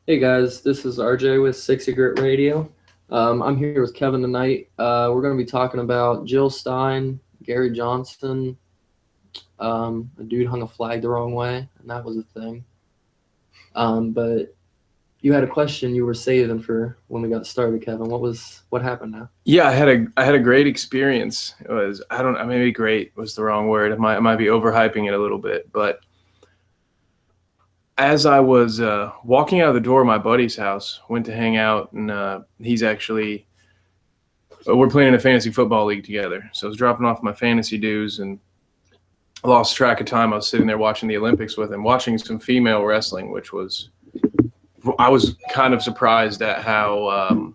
Hey guys, this is RJ with 60 Grit Radio. I'm here with Kevin tonight. We're going to be talking about Jill Stein, Gary Johnson. A dude hung a flag the wrong way, and that was a thing. But you had a question you were saving for when we got started, Kevin. What happened now? Yeah, I had a great experience. It was maybe great was the wrong word. I might be overhyping it a little bit, but as I was walking out of the door of my buddy's house, went to hang out, and he's actually we're playing in a fantasy football league together. So I was dropping off my fantasy dues and lost track of time. I was sitting there watching the Olympics with him, watching some female wrestling, which was I was kind of surprised at how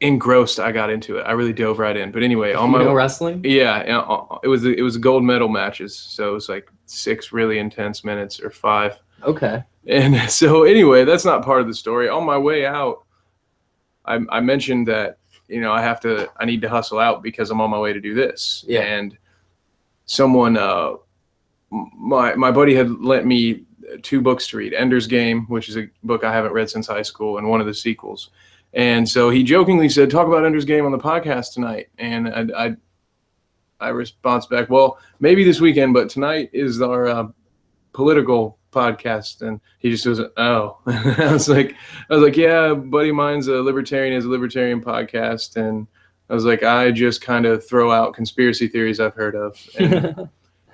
engrossed I got into it. I really dove right in. But anyway, on my wrestling, it was gold medal matches, so it was like 6 really intense minutes or 5. Okay. And so anyway, that's not part of the story. On my way out, I mentioned that I need to hustle out because I'm on my way to do this. Yeah. And someone, my buddy had lent me 2 books to read: Ender's Game, which is a book I haven't read since high school, and one of the sequels. And so he jokingly said, "Talk about Ender's Game on the podcast tonight." And I response back, "Well, maybe this weekend, but tonight is our political podcast." And he just goes, "Oh." I was like, "Yeah, buddy of mine's a libertarian, has a libertarian podcast." And I was like, "I just kind of throw out conspiracy theories I've heard of." And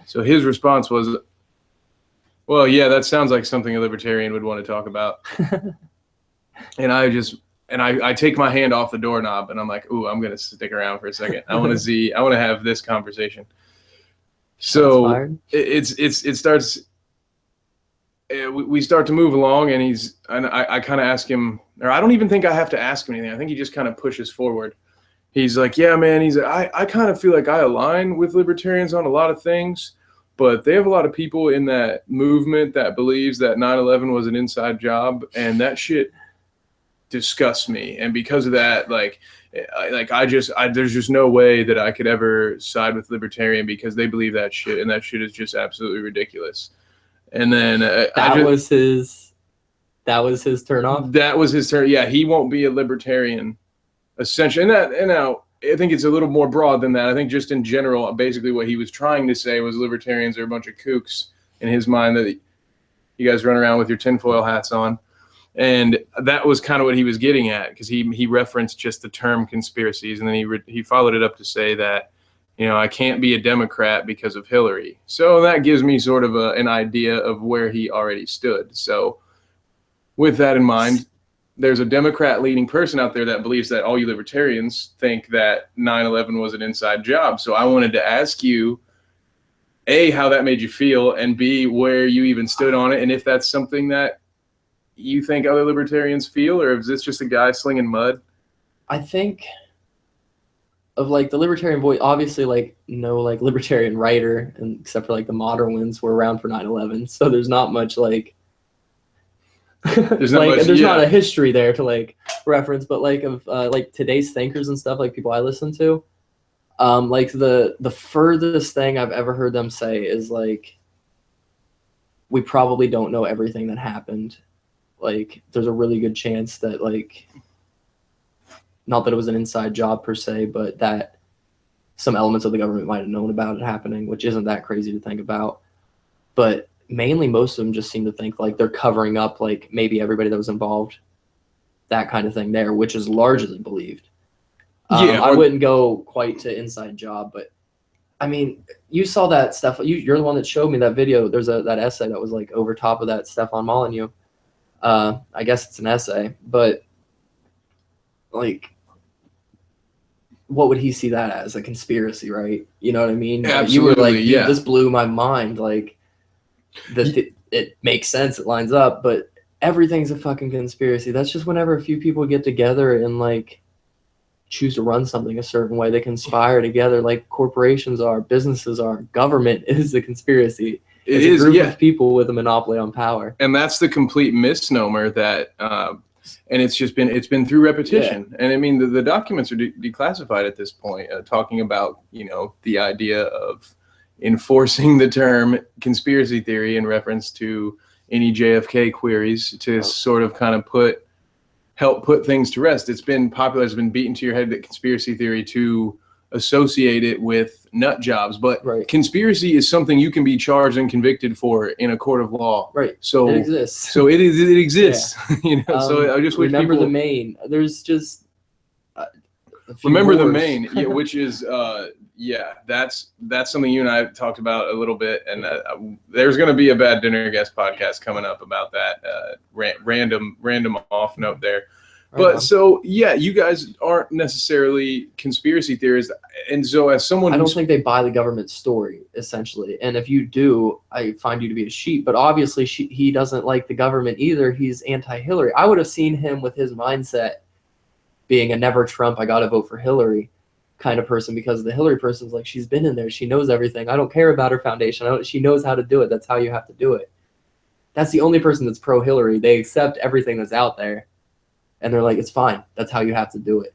so his response was, "Well, yeah, that sounds like something a libertarian would want to talk about." And I take my hand off the doorknob and I'm like, "Ooh, I'm gonna stick around for a second. I want to have this conversation." So it starts. We start to move along, and I kind of ask him, or I don't even think I have to ask him anything. I think he just kind of pushes forward. He's like, "Yeah, man." He's like, I kind of feel like I align with libertarians on a lot of things, but they have a lot of people in that movement that believes that 9/11 was an inside job, and that shit disgusts me. And because of that, there's just no way that I could ever side with libertarian because they believe that shit, and that shit is just absolutely ridiculous." And then that was his turn off. That was his turn. Yeah, he won't be a libertarian, essentially. And now I think it's a little more broad than that. I think just in general, basically what he was trying to say was libertarians are a bunch of kooks in his mind, that you guys run around with your tinfoil hats on. And that was kind of what he was getting at, because he referenced just the term conspiracies, and then he followed it up to say that, I can't be a Democrat because of Hillary. So that gives me sort of an idea of where he already stood. So with that in mind, there's a Democrat-leaning person out there that believes that all you libertarians think that 9/11 was an inside job. So I wanted to ask you, A, how that made you feel, and B, where you even stood on it, and if that's something that you think other libertarians feel, or is this just a guy slinging mud? I think of the libertarian voice, obviously no libertarian writer, and except for the modern ones, were around for 9/11. So there's not much there's not a history there to reference, but of today's thinkers and stuff, people I listen to, the furthest thing I've ever heard them say is we probably don't know everything that happened. There's a really good chance that not that it was an inside job per se, but that some elements of the government might have known about it happening, which isn't that crazy to think about. But mainly most of them just seem to think they're covering up maybe everybody that was involved, that kind of thing there, which is largely believed. I wouldn't go quite to inside job, but I mean, you saw that stuff. You're the one that showed me that video. There's that essay that was over top of that Stefan Molyneux. I guess it's an essay, but what would he see that as? A conspiracy, right? You know what I mean? Absolutely, you were yeah. This blew my mind. It makes sense. It lines up, but everything's a fucking conspiracy. That's just whenever a few people get together and choose to run something a certain way. They conspire together like corporations are, businesses are. Government is a conspiracy. It's a group of people with a monopoly on power. And that's the complete misnomer that and it's been through repetition. Yeah. And I mean, the documents are declassified at this point, talking about, the idea of, enforcing the term conspiracy theory in reference to any JFK queries to sort of kind of help put things to rest. It's been popular, it's been beaten to your head that conspiracy theory to associate it with nut jobs, but conspiracy is something you can be charged and convicted for in a court of law. Right. So it exists. So it exists. Yeah. You know. So I just wish remember people the Maine. There's just remember wars. the Maine. Yeah, which is that's something you and I talked about a little bit, and there's going to be a Bad Dinner Guest podcast coming up about that. Random off note there. But so, yeah, you guys aren't necessarily conspiracy theorists. And so as someone I don't think they buy the government story, essentially. And if you do, I find you to be a sheep. But obviously, he doesn't like the government either. He's anti-Hillary. I would have seen him with his mindset being a never Trump, I got to vote for Hillary kind of person, because the Hillary person's like, she's been in there. She knows everything. I don't care about her foundation. She knows how to do it. That's how you have to do it. That's the only person that's pro-Hillary. They accept everything that's out there. And they're like, it's fine. That's how you have to do it.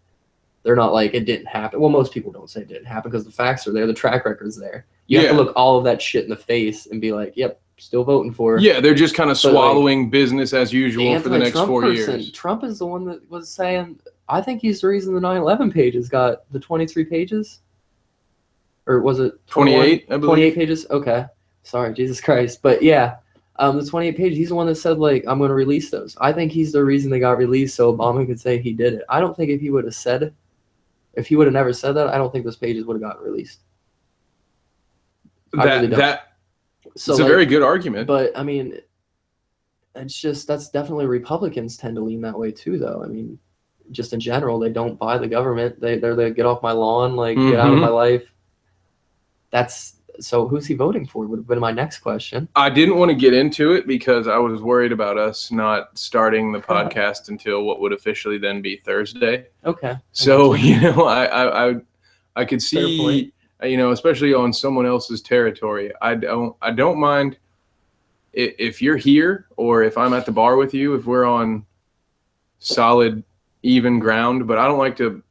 They're not like, it didn't happen. Well, most people don't say it didn't happen because the facts are there. The track record's there. You have to look all of that shit in the face and be like, yep, still voting for her. Yeah, they're just kind of swallowing business as usual for the next 4 years. Trump is the one that was saying, I think he's the reason the 9/11 pages got the 23 pages. Or was it 28? I believe. 28 pages? Okay. Sorry, Jesus Christ. But yeah. The 28 pages, he's the one that said, like, I'm going to release those. I think he's the reason they got released so Obama could say he did it. I don't think if he would have never said that, I don't think those pages would have gotten released. It's a very good argument. But, I mean, it's just, that's definitely Republicans tend to lean that way too, though. I mean, just in general, they don't buy the government. They're the get off my lawn, like, get out of my life. So who's he voting for would have been my next question. I didn't want to get into it because I was worried about us not starting the podcast until what would officially then be Thursday. Okay. So, I could see, especially on someone else's territory. I don't mind if you're here or if I'm at the bar with you, if we're on solid, even ground, but I don't like to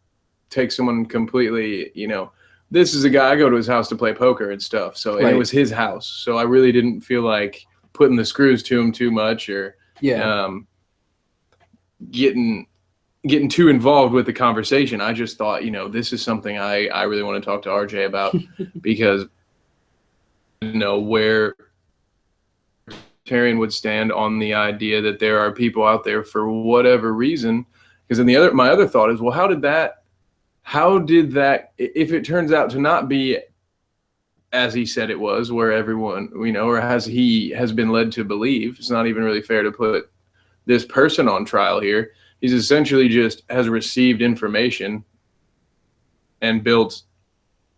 take someone completely, this is a guy, I go to his house to play poker and stuff. So and it was his house. So I really didn't feel like putting the screws to him too much or getting too involved with the conversation. I just thought, this is something I really want to talk to RJ about because where libertarian would stand on the idea that there are people out there for whatever reason. Because then my other thought is, well, how did that, if it turns out to not be as he said it was, where everyone, or as he has been led to believe, it's not even really fair to put this person on trial here. He's essentially just has received information and built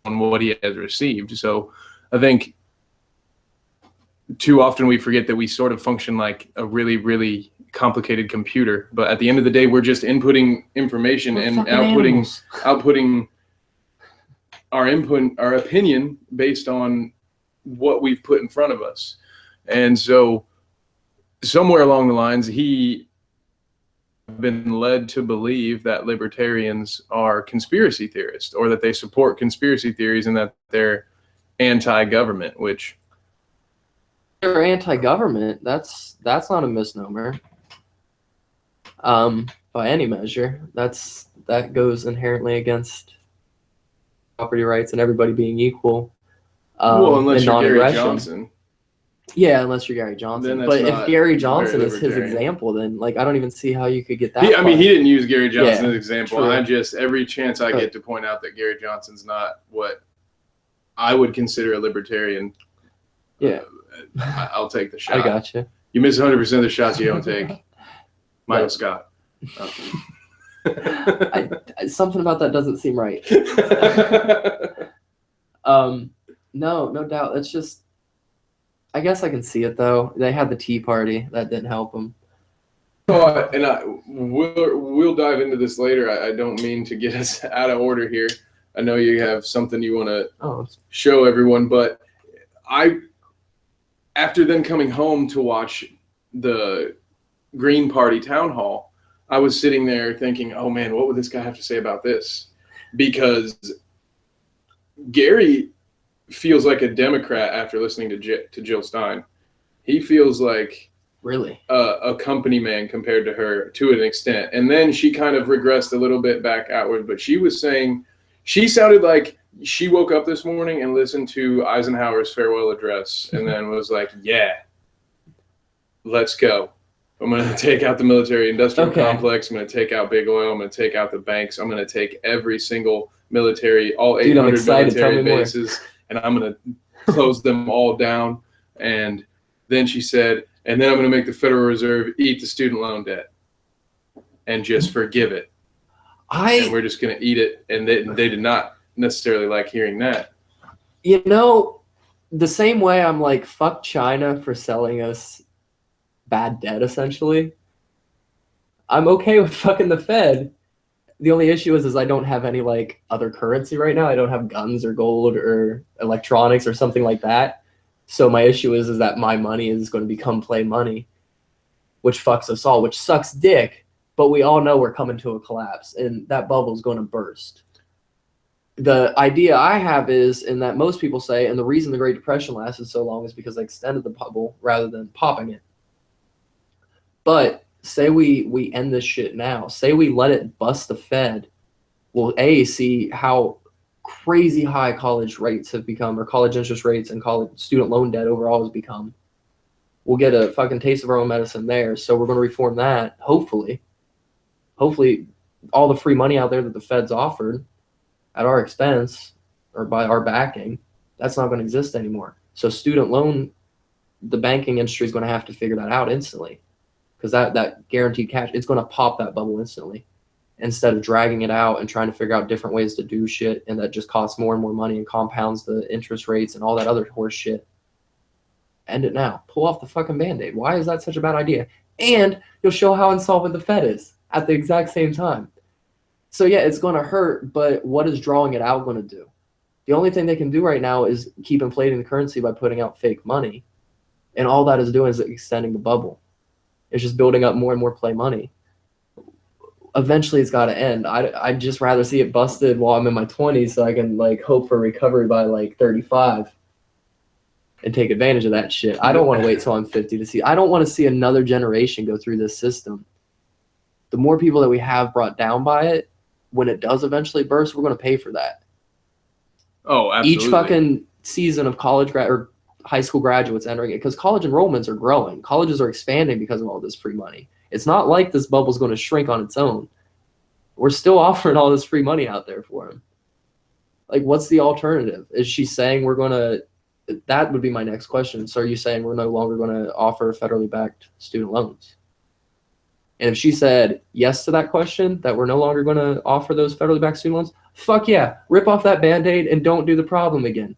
on what he has received. So I think too often we forget that we sort of function like a really, really complicated computer, but at the end of the day, we're just inputting information and outputting our opinion based on what we've put in front of us. And so somewhere along the lines, he been led to believe that libertarians are conspiracy theorists or that they support conspiracy theories and that they're anti-government, which they're anti-government. That's not a misnomer. By any measure, that goes inherently against property rights and everybody being equal. Unless you're Gary Johnson. Yeah, unless you're Gary Johnson. But if Gary Johnson is his example, then I don't even see how you could get that. He didn't use Gary Johnson as an example. True. I just every chance I get to point out that Gary Johnson's not what I would consider a libertarian. Yeah, I'll take the shot. I gotcha. You miss 100% of the shots you don't take. Michael Scott. Something about that doesn't seem right. No doubt. It's just, I guess I can see it though. They had the Tea Party that didn't help them. We'll dive into this later. I don't mean to get us out of order here. I know you have something you want to show everyone, but after then coming home to watch the Green Party Townhall, I was sitting there thinking, oh man, what would this guy have to say about this? Because Gary feels like a Democrat after listening to Jill Stein. He feels like Really? A company man compared to her to an extent. And then she kind of regressed a little bit back outward, but she was saying, she sounded like she woke up this morning and listened to Eisenhower's farewell address and then was like, yeah, let's go. I'm going to take out the military industrial complex. I'm going to take out big oil. I'm going to take out the banks. I'm going to take every single military, all 800 military bases, and I'm going to close them all down. And then she said, and then I'm going to make the Federal Reserve eat the student loan debt and just forgive it. And we're just going to eat it. And they did not necessarily like hearing that. You know, the same way I'm like, fuck China for selling us bad debt, essentially. I'm okay with fucking the Fed. The only issue is I don't have any like other currency right now. I don't have guns or gold or electronics or something like that. So my issue is that my money is going to become play money, which fucks us all, which sucks dick. But we all know we're coming to a collapse, and that bubble is going to burst. The idea I have is, and that most people say, and the reason the Great Depression lasted so long is because they extended the bubble rather than popping it. But say we end this shit now. Say we let it bust the Fed. We'll see how crazy high college rates have become, or college interest rates and college student loan debt overall has become. We'll get a fucking taste of our own medicine there. So we're going to reform that, hopefully. Hopefully all the free money out there that the Fed's offered at our expense or by our backing, that's not going to exist anymore. So student loan, the banking industry is going to have to figure that out instantly, because that guaranteed cash, it's going to pop that bubble instantly, instead of dragging it out and trying to figure out different ways to do shit, and that just costs more and more money and compounds the interest rates and all that other horse shit. End it now. Pull off the fucking Band-Aid. Why is that such a bad idea? And you'll show how insolvent the Fed is at the exact same time. So yeah, it's going to hurt, but what is drawing it out going to do? The only thing they can do right now is keep inflating the currency by putting out fake money. And all that is doing is extending the bubble. It's just building up more and more play money. Eventually it's got to end. I'd just rather see it busted while I'm in my 20s so I can like hope for recovery by like 35 and take advantage of that shit. I don't want to wait till I'm 50 to see. I don't want to see another generation go through this system. The more people that we have brought down by it, when it does eventually burst, we're going to pay for that. Oh, absolutely. Each fucking season of college or high school graduates entering it, because college enrollments are growing. Colleges are expanding because of all this free money. It's not like this bubble's going to shrink on its own. We're still offering all this free money out there for them. Like, what's the alternative? Is she saying we're going to – that would be my next question. So are you saying we're no longer going to offer federally backed student loans? And if she said yes to that question, that we're no longer going to offer those federally backed student loans, fuck yeah, rip off that Band-Aid and don't do the problem again.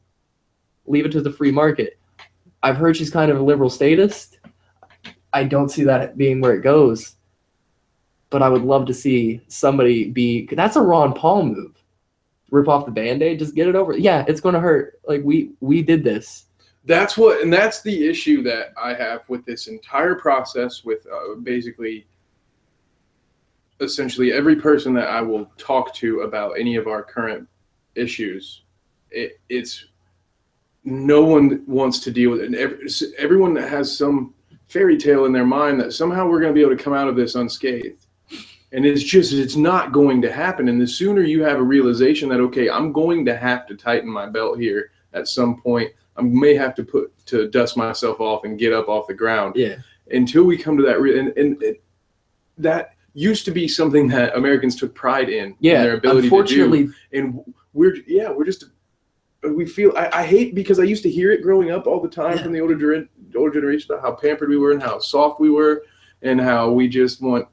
Leave it to the free market. I've heard she's kind of a liberal statist. I don't see that being where it goes. But I would love to see somebody be – that's a Ron Paul move. Rip off the Band-Aid, just get it over. Yeah, it's going to hurt. Like, we did this. That's what – and that's the issue that I have with this entire process with basically – essentially every person that I will talk to about any of our current issues, it's no one wants to deal with it. And everyone that has some fairy tale in their mind that somehow we're going to be able to come out of this unscathed. And it's not going to happen. And the sooner you have a realization that, okay, I'm going to have to tighten my belt here at some point, I may have to dust myself off and get up off the ground. Yeah. Until we come to that, that used to be something that Americans took pride in their ability to do. And we feel, I hate, because I used to hear it growing up all the time from the older generation about how pampered we were and how soft we were and how we just want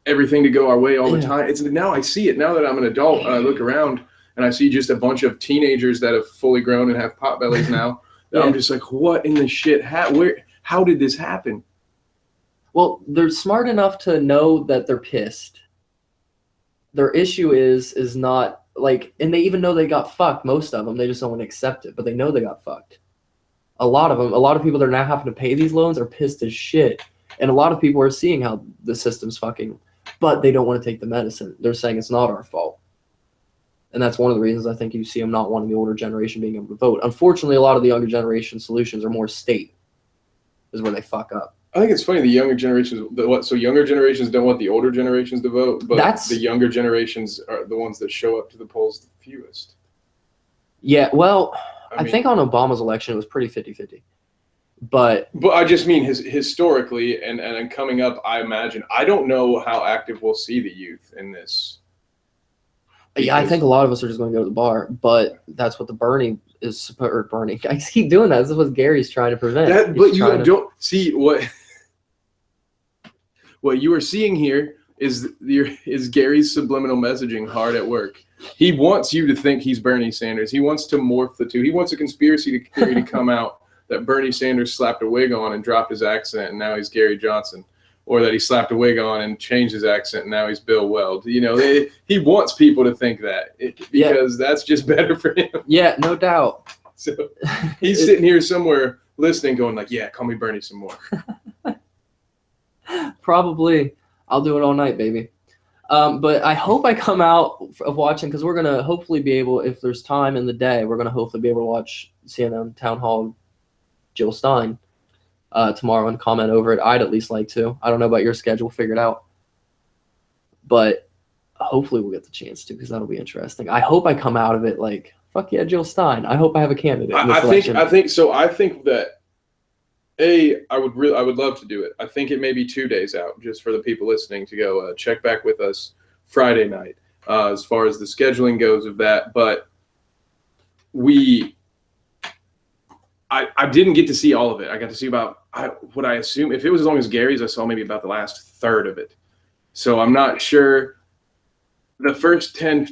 everything to go our way all the time. It's now I see it now that I'm an adult and I look around and I see just a bunch of teenagers that have fully grown and have pot bellies now. That I'm just like, what in the shit? How did this happen? Well, they're smart enough to know that they're pissed. Their issue is not like, and they even know they got fucked, most of them. They just don't want to accept it, but they know they got fucked. A lot of people that are now having to pay these loans are pissed as shit. And a lot of people are seeing how the system's fucking, but they don't want to take the medicine. They're saying it's not our fault. And that's one of the reasons I think you see them not wanting the older generation being able to vote. Unfortunately, a lot of the younger generation solutions are more state, is where they fuck up. I think it's funny the younger generations. So younger generations don't want the older generations to vote, but the younger generations are the ones that show up to the polls the fewest. Yeah, well, I think on Obama's election it was pretty 50-50. But I just mean historically and coming up, I imagine. I don't know how active we'll see the youth in this. Yeah, I think a lot of us are just going to go to the bar, but that's what the Bernie is, or Bernie. I keep doing that. This is what Gary's trying to prevent. But you don't see what you are seeing here is Gary's subliminal messaging hard at work. He wants you to think he's Bernie Sanders. He wants to morph the two. He wants a conspiracy theory to come out that Bernie Sanders slapped a wig on and dropped his accent, and now he's Gary Johnson. Or that he slapped a wig on and changed his accent, and now he's Bill Weld. You know, he wants people to think that because that's just better for him. Yeah, no doubt. So he's sitting here somewhere listening, going like, "Yeah, call me Bernie some more." Probably. I'll do it all night, baby. But I hope I come out of watching, because we're gonna hopefully be able, if there's time in the day, we're gonna hopefully be able to watch CNN Townhall, Jill Stein. Tomorrow and comment over it. I'd at least like to. I don't know about your schedule, figure it out. But hopefully we'll get the chance to, because that'll be interesting. I hope I come out of it like, fuck yeah, Jill Stein. I hope I have a candidate. I think that I would love to do it. I think it may be 2 days out, just for the people listening to go check back with us Friday night as far as the scheduling goes of that. But I didn't get to see all of it. I got to see about what I assume. If it was as long as Gary's, I saw maybe about the last third of it. So I'm not sure. The first 10,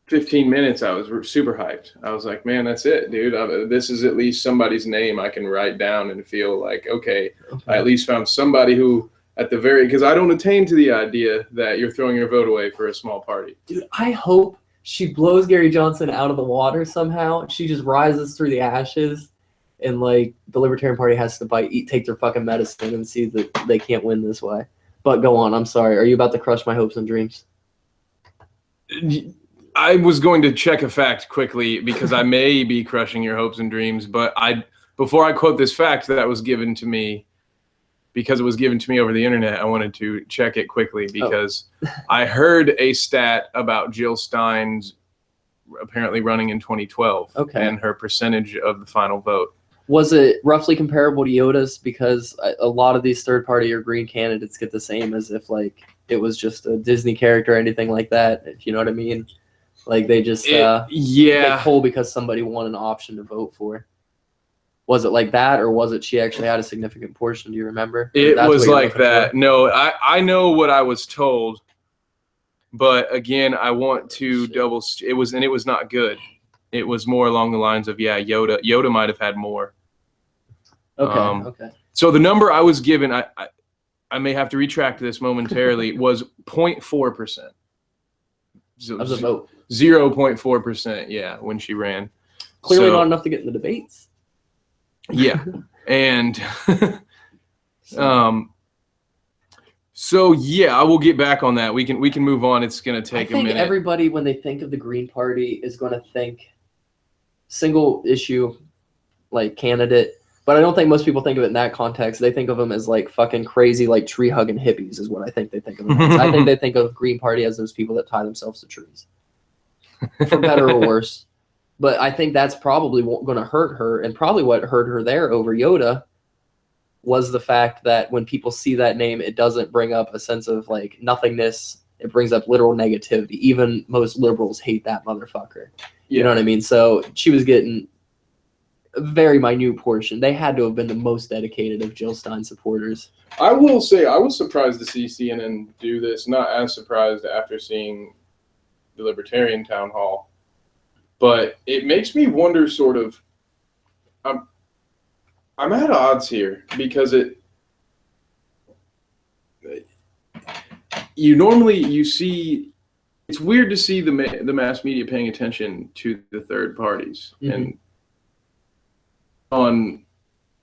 15 minutes, I was super hyped. I was like, man, that's it, dude. This is at least somebody's name I can write down and feel like, okay, I at least found somebody who because I don't attain to the idea that you're throwing your vote away for a small party. Dude, I hope she blows Gary Johnson out of the water somehow. She just rises through the ashes. And like the Libertarian Party has to take their fucking medicine and see that they can't win this way. But go on. I'm sorry. Are you about to crush my hopes and dreams? I was going to check a fact quickly because I may be crushing your hopes and dreams. But before I quote this fact that was given to me, because it was given to me over the internet, I wanted to check it quickly because I heard a stat about Jill Stein's apparently running in 2012 and her percentage of the final vote. Was it roughly comparable to Yoda's? Because a lot of these third-party or green candidates get the same, as if like it was just a Disney character or anything like that, if you know what I mean. Like they just get pulled because somebody won an option to vote for. Was it like that, or was it she actually had a significant portion? Do you remember? It was like that. No, I know what I was told, but again, I want to double. It was not good. It was more along the lines of Yoda might have had more. Okay. So the number I was given, I may have to retract this momentarily, was 0.4%. So of the vote. 0.4%, yeah, when she ran. Clearly not enough to get in the debates. Yeah. And so yeah, I will get back on that. We can move on. It's gonna take a minute. I think everybody, when they think of the Green Party, is gonna think single issue like candidate. But I don't think most people think of it in that context. They think of them as like fucking crazy, like tree hugging hippies is what I think they think of them as. I think they think of Green Party as those people that tie themselves to trees, for better or worse. But I think that's probably going to hurt her, and probably what hurt her there over Yoda was the fact that when people see that name, it doesn't bring up a sense of like nothingness. It brings up literal negativity. Even most liberals hate that motherfucker. You know what I mean? So she was getting a very minute portion. They had to have been the most dedicated of Jill Stein supporters. I will say I was surprised to see CNN do this. Not as surprised after seeing the Libertarian Town Hall. But it makes me wonder sort of, I'm at odds here because you see, it's weird to see the mass media paying attention to the third parties and on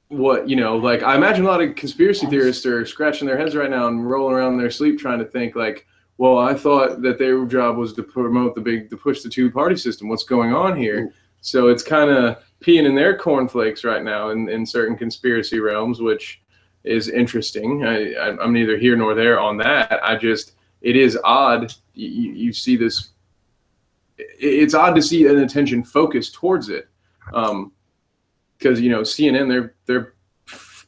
what, like I imagine a lot of conspiracy theorists are scratching their heads right now and rolling around in their sleep trying to think like, well, I thought that their job was to promote to push the two-party system. What's going on here? Ooh. So it's kind of peeing in their cornflakes right now in certain conspiracy realms, which is interesting. I'm neither here nor there on that. It is odd. You see this. It's odd to see an attention focused towards it, because CNN they're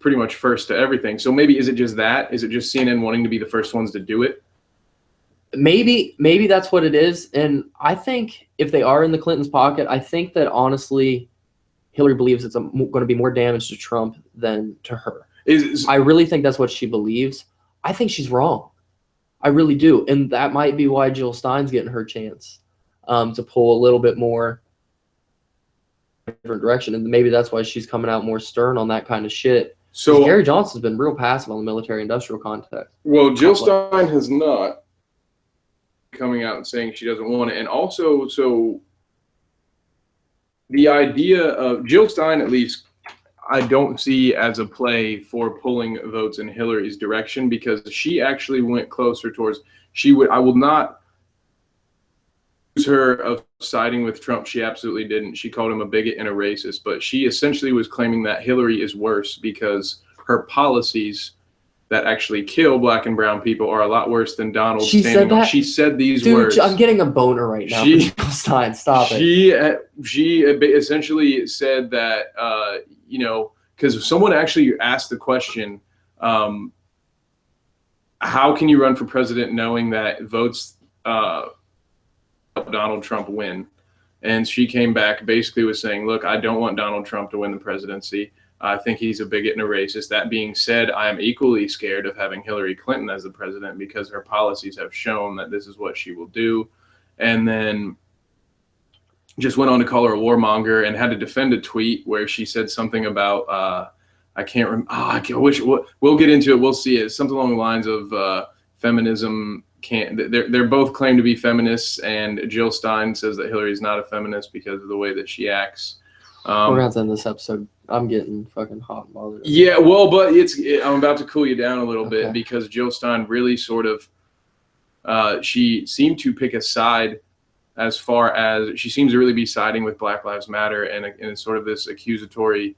pretty much first to everything. So maybe is it just that? Is it just CNN wanting to be the first ones to do it? Maybe that's what it is. And I think if they are in the Clintons' pocket, I think that honestly, Hillary believes it's going to be more damage to Trump than to her. I really think that's what she believes. I think she's wrong. I really do. And that might be why Jill Stein's getting her chance to pull a little bit more different direction. And maybe that's why she's coming out more stern on that kind of shit. So Gary Johnson's been real passive on the military-industrial context. Well, Jill Stein has not coming out and saying she doesn't want it. And also, so the idea of Jill Stein, at least, I don't see as a play for pulling votes in Hillary's direction, because she actually went closer towards, I will not accuse her of siding with Trump. She absolutely didn't. She called him a bigot and a racist, but she essentially was claiming that Hillary is worse because her policies that actually kill black and brown people are a lot worse than Donald. She said that? She said these Dude, words. I'm getting a boner right now. Jill Stein, stop it. She essentially said that, because someone actually asked the question, how can you run for president knowing that votes Donald Trump win? And she came back basically was saying, look, I don't want Donald Trump to win the presidency. I think he's a bigot and a racist. That being said, I am equally scared of having Hillary Clinton as the president because her policies have shown that this is what she will do. And then just went on to call her a warmonger and had to defend a tweet where she said something about, I can't remember. We'll get into it. We'll see it. Something along the lines of feminism. They're both claim to be feminists, and Jill Stein says that Hillary's not a feminist because of the way that she acts. We're going to end this episode. I'm getting fucking hot and bothered. Yeah, well, but I'm about to cool you down a little bit because Jill Stein really sort of, she seemed to pick a side as far as she seems to really be siding with Black Lives Matter and sort of this accusatory,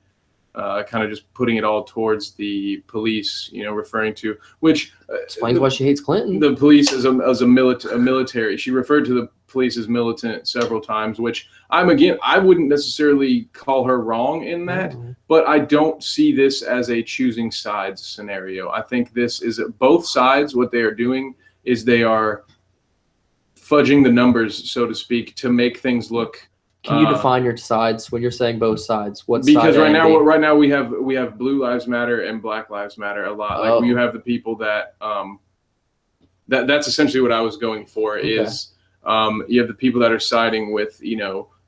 kind of just putting it all towards the police, referring to, which explains why she hates Clinton. The police as a military. She referred to the police as militant several times, which I wouldn't necessarily call her wrong in that, but I don't see this as a choosing sides scenario. I think this is both sides. What they are doing is they are fudging the numbers, so to speak, to make things look. Can you define your sides when you're saying both sides? What because side right now we have Blue Lives Matter and Black Lives Matter a lot. Like you have the people that that's essentially what I was going for. Is you have the people that are siding with,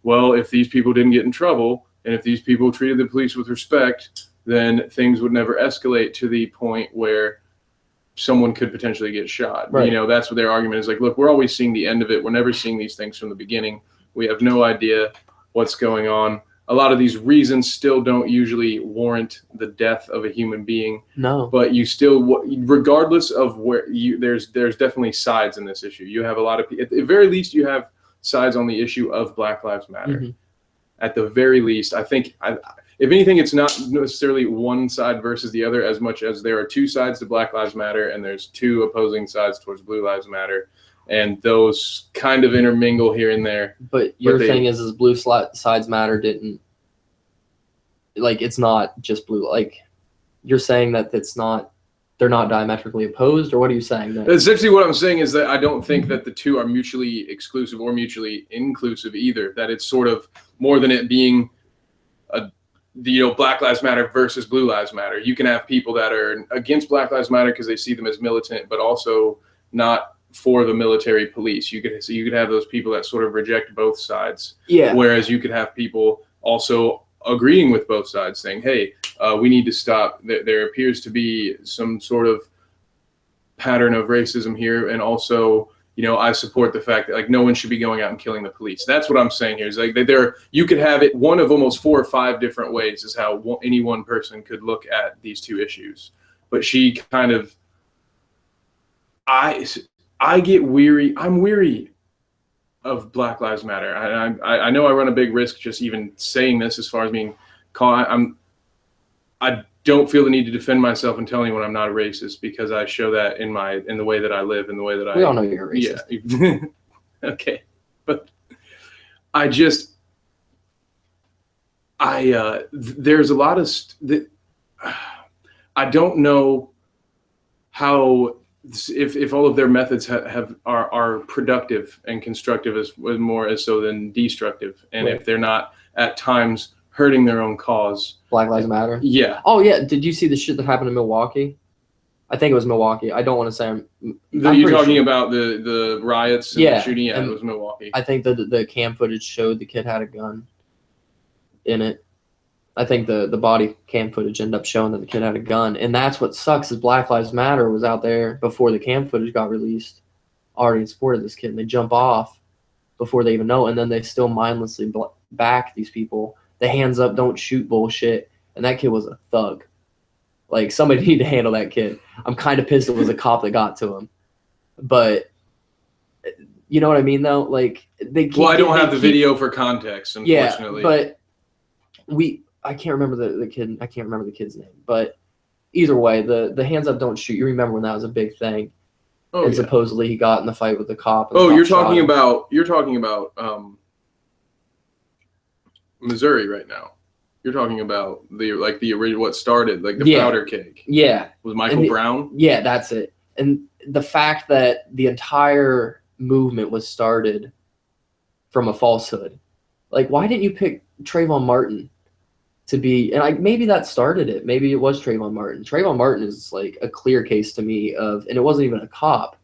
well, if these people didn't get in trouble and if these people treated the police with respect, then things would never escalate to the point where someone could potentially get shot. Right. That's what their argument is. Like, look, we're always seeing the end of it. We're never seeing these things from the beginning. We have no idea what's going on. A lot of these reasons still don't usually warrant the death of a human being. No. But you still, regardless of where there's definitely sides in this issue. You have a lot of, at the very least, you have sides on the issue of Black Lives Matter. Mm-hmm. At the very least, I think, if anything, it's not necessarily one side versus the other as much as there are two sides to Black Lives Matter and there's two opposing sides towards Blue Lives Matter. And those kind of intermingle here and there. But your thing is Blue Sides Matter didn't, like, it's not just blue. Like, you're saying that they're not diametrically opposed, or what are you saying? Essentially what I'm saying is that I don't think that the two are mutually exclusive or mutually inclusive either. That it's sort of more than it being Black Lives Matter versus Blue Lives Matter. You can have people that are against Black Lives Matter because they see them as militant, but also not for the military police. You could have those people that sort of reject both sides. Yeah. Whereas you could have people also agreeing with both sides, saying, "Hey, we need to stop. There appears to be some sort of pattern of racism here, and also, I support the fact that no one should be going out and killing the police." That's what I'm saying here. Is you could have it one of almost 4 or 5 different ways is how any one person could look at these two issues. But she kind of, I get weary. I'm weary of Black Lives Matter. I know I run a big risk just even saying this as far as being caught. I don't feel the need to defend myself and tell anyone I'm not a racist, because I show that in the way that I live, in the way that We all know you're a racist. Yeah. Okay. But there's a lot of I don't know how, if all of their methods are productive and constructive as more as so than destructive, and Right. if they're not at times hurting their own cause. Black Lives Matter. Yeah. Oh yeah. Did you see the shit that happened in Milwaukee? I think it was Milwaukee. I don't want to say You're talking about the riots and the shooting? Yeah, and it was Milwaukee. I think the cam footage showed the kid had a gun in it. I think the body cam footage ended up showing that the kid had a gun. And that's what sucks, is Black Lives Matter was out there before the cam footage got released, already in support of this kid. And they jump off before they even know. And then they still mindlessly back these people. The hands up, don't shoot bullshit. And that kid was a thug. Like, somebody need to handle that kid. I'm kind of pissed it was a cop that got to him. But you know what I mean, though? Like, they keep... Well, I don't have the video for context, unfortunately. Yeah, but I can't remember the kid. I can't remember the kid's name. But either way, the hands up, don't shoot. You remember when that was a big thing? Oh, and yeah. supposedly he got in the fight with the cop. And Oh, the you're cop talking about Missouri right now. You're talking about the original, what started, like the powder keg. Yeah. Was Michael Brown? Yeah, that's it. And the fact that the entire movement was started from a falsehood. Like, why didn't you pick Trayvon Martin to be, and maybe that started it. Maybe it was Trayvon Martin. Trayvon Martin is like a clear case to me of, and it wasn't even a cop,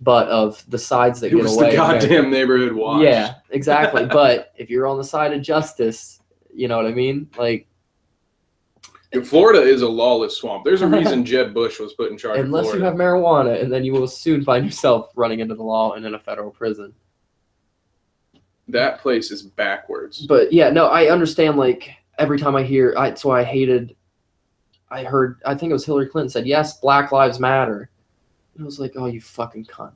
but of the sides that get away. It was the goddamn neighborhood watch. Yeah, exactly. But if you're on the side of justice, you know what I mean? Like, Florida is a lawless swamp. There's a reason Jeb Bush was put in charge of Florida. Unless you have marijuana, and then you will soon find yourself running into the law and in a federal prison. That place is backwards. But yeah, no, I understand. Like, every time I hear, that's why I heard, I think it was Hillary Clinton said, yes, Black Lives Matter. And I was like, oh, you fucking cunt.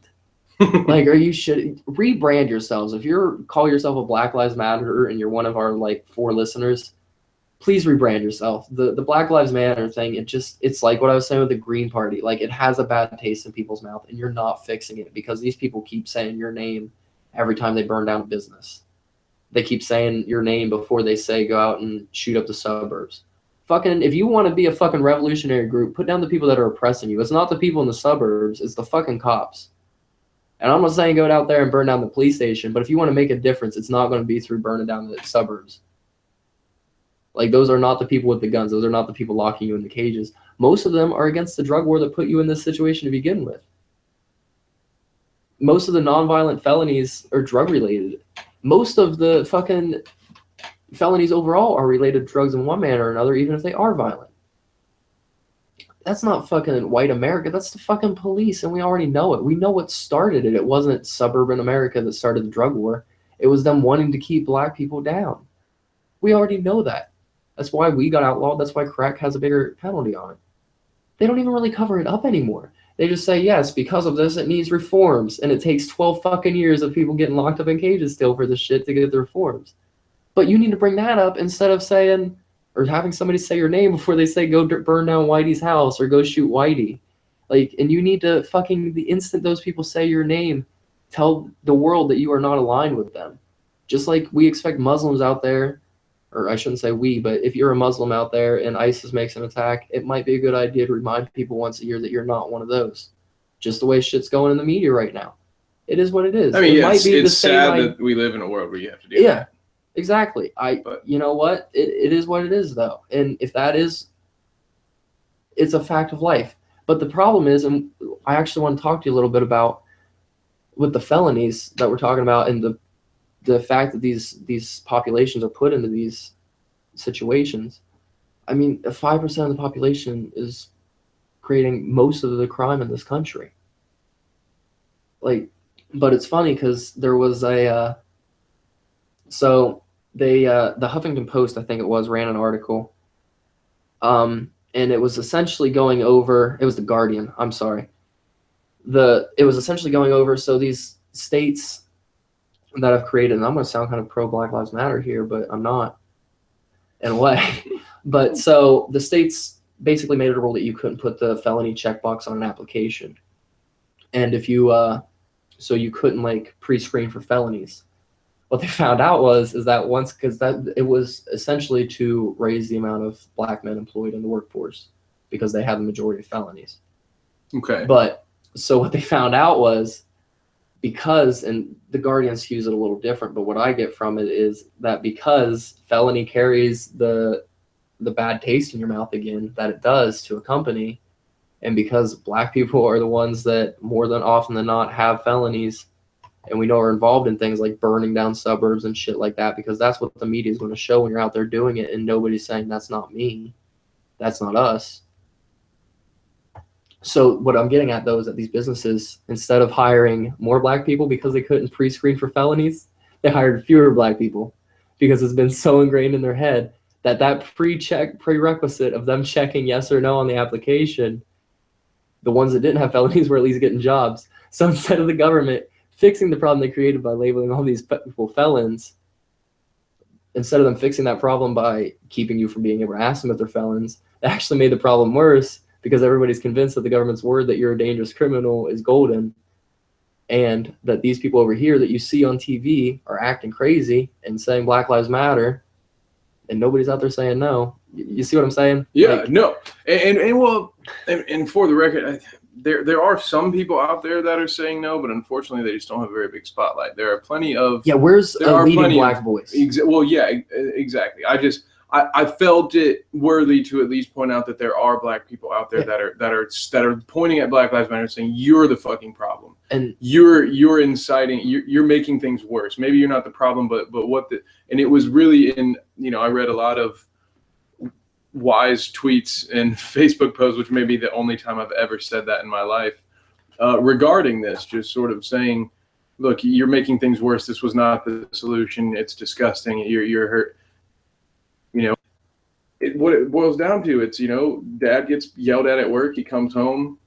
Like, you should rebrand yourselves. If you call yourself a Black Lives Matter and you're one of our like 4 listeners, please rebrand yourself. The Black Lives Matter thing, it's like what I was saying with the Green Party. Like, it has a bad taste in people's mouth, and you're not fixing it because these people keep saying your name every time they burn down a business. They keep saying your name before they say go out and shoot up the suburbs. Fucking, if you want to be a fucking revolutionary group, put down the people that are oppressing you. It's not the people in the suburbs, it's the fucking cops. And I'm not saying go out there and burn down the police station, but if you want to make a difference, it's not going to be through burning down the suburbs. Like, those are not the people with the guns. Those are not the people locking you in the cages. Most of them are against the drug war that put you in this situation to begin with. Most of the nonviolent felonies are drug-related. Most of the fucking felonies overall are related to drugs in one manner or another, even if they are violent. That's not fucking white America. That's the fucking police, and we already know it. We know what started it. It wasn't suburban America that started the drug war. It was them wanting to keep black people down. We already know that. That's why we got outlawed. That's why crack has a bigger penalty on it. They don't even really cover it up anymore. They just say, yes, because of this, it needs reforms. And it takes 12 fucking years of people getting locked up in cages still for this shit to get the reforms. But you need to bring that up instead of saying, or having somebody say your name before they say go burn down Whitey's house or go shoot Whitey. Like, and you need to fucking, the instant those people say your name, tell the world that you are not aligned with them. Just like we expect Muslims out there, or I shouldn't say we, but if you're a Muslim out there and ISIS makes an attack, it might be a good idea to remind people once a year that you're not one of those. Just the way shit's going in the media right now. It is what it is. I mean, yeah, it's sad that we live in a world where you have to do that. Yeah, exactly. You know what? It is what it is, though. And if that is, it's a fact of life. But the problem is, and I actually want to talk to you a little bit about with the felonies that we're talking about and the fact that these populations are put into these situations. I mean, 5% of the population is creating most of the crime in this country. Like, but it's funny because there was the Huffington Post, I think it was, ran an article, and it was essentially going over, it was the Guardian, I'm sorry, it was essentially going over, so these states that I've created, and I'm going to sound kind of pro Black Lives Matter here, but I'm not in a way. But so the states basically made it a rule that you couldn't put the felony checkbox on an application. And if you, so you couldn't like pre-screen for felonies. What they found out is that once, because that it was essentially to raise the amount of black men employed in the workforce because they have the majority of felonies. Okay. But so what they found out was because, and the Guardians use it a little different, but what I get from it is that because felony carries the bad taste in your mouth again that it does to a company, and because black people are the ones that more than often than not have felonies, and we know are involved in things like burning down suburbs and shit like that, because that's what the media is going to show when you're out there doing it, and nobody's saying that's not me, that's not us. So what I'm getting at, though, is that these businesses, instead of hiring more black people because they couldn't pre-screen for felonies, they hired fewer black people because it's been so ingrained in their head that prerequisite of them checking yes or no on the application, the ones that didn't have felonies were at least getting jobs. So instead of the government fixing the problem they created by labeling all these people felons, instead of them fixing that problem by keeping you from being able to ask them if they're felons, they actually made the problem worse because everybody's convinced that the government's word that you're a dangerous criminal is golden, and that these people over here that you see on TV are acting crazy and saying Black Lives Matter, and nobody's out there saying no. You see what I'm saying? Yeah, like, no. And for the record, there are some people out there that are saying no, but unfortunately they just don't have a very big spotlight. There are plenty of where's a leading black voice? Well, yeah, exactly. I felt it worthy to at least point out that there are black people out there that are pointing at Black Lives Matter saying you're the fucking problem, and you're inciting, you're making things worse. Maybe you're not the problem, but what the, and it was really in, I read a lot of wise tweets and Facebook posts, which may be the only time I've ever said that in my life, regarding this, just sort of saying, look, you're making things worse. This was not the solution. It's disgusting. You're hurt. What it boils down to, it's, dad gets yelled at work. He comes home,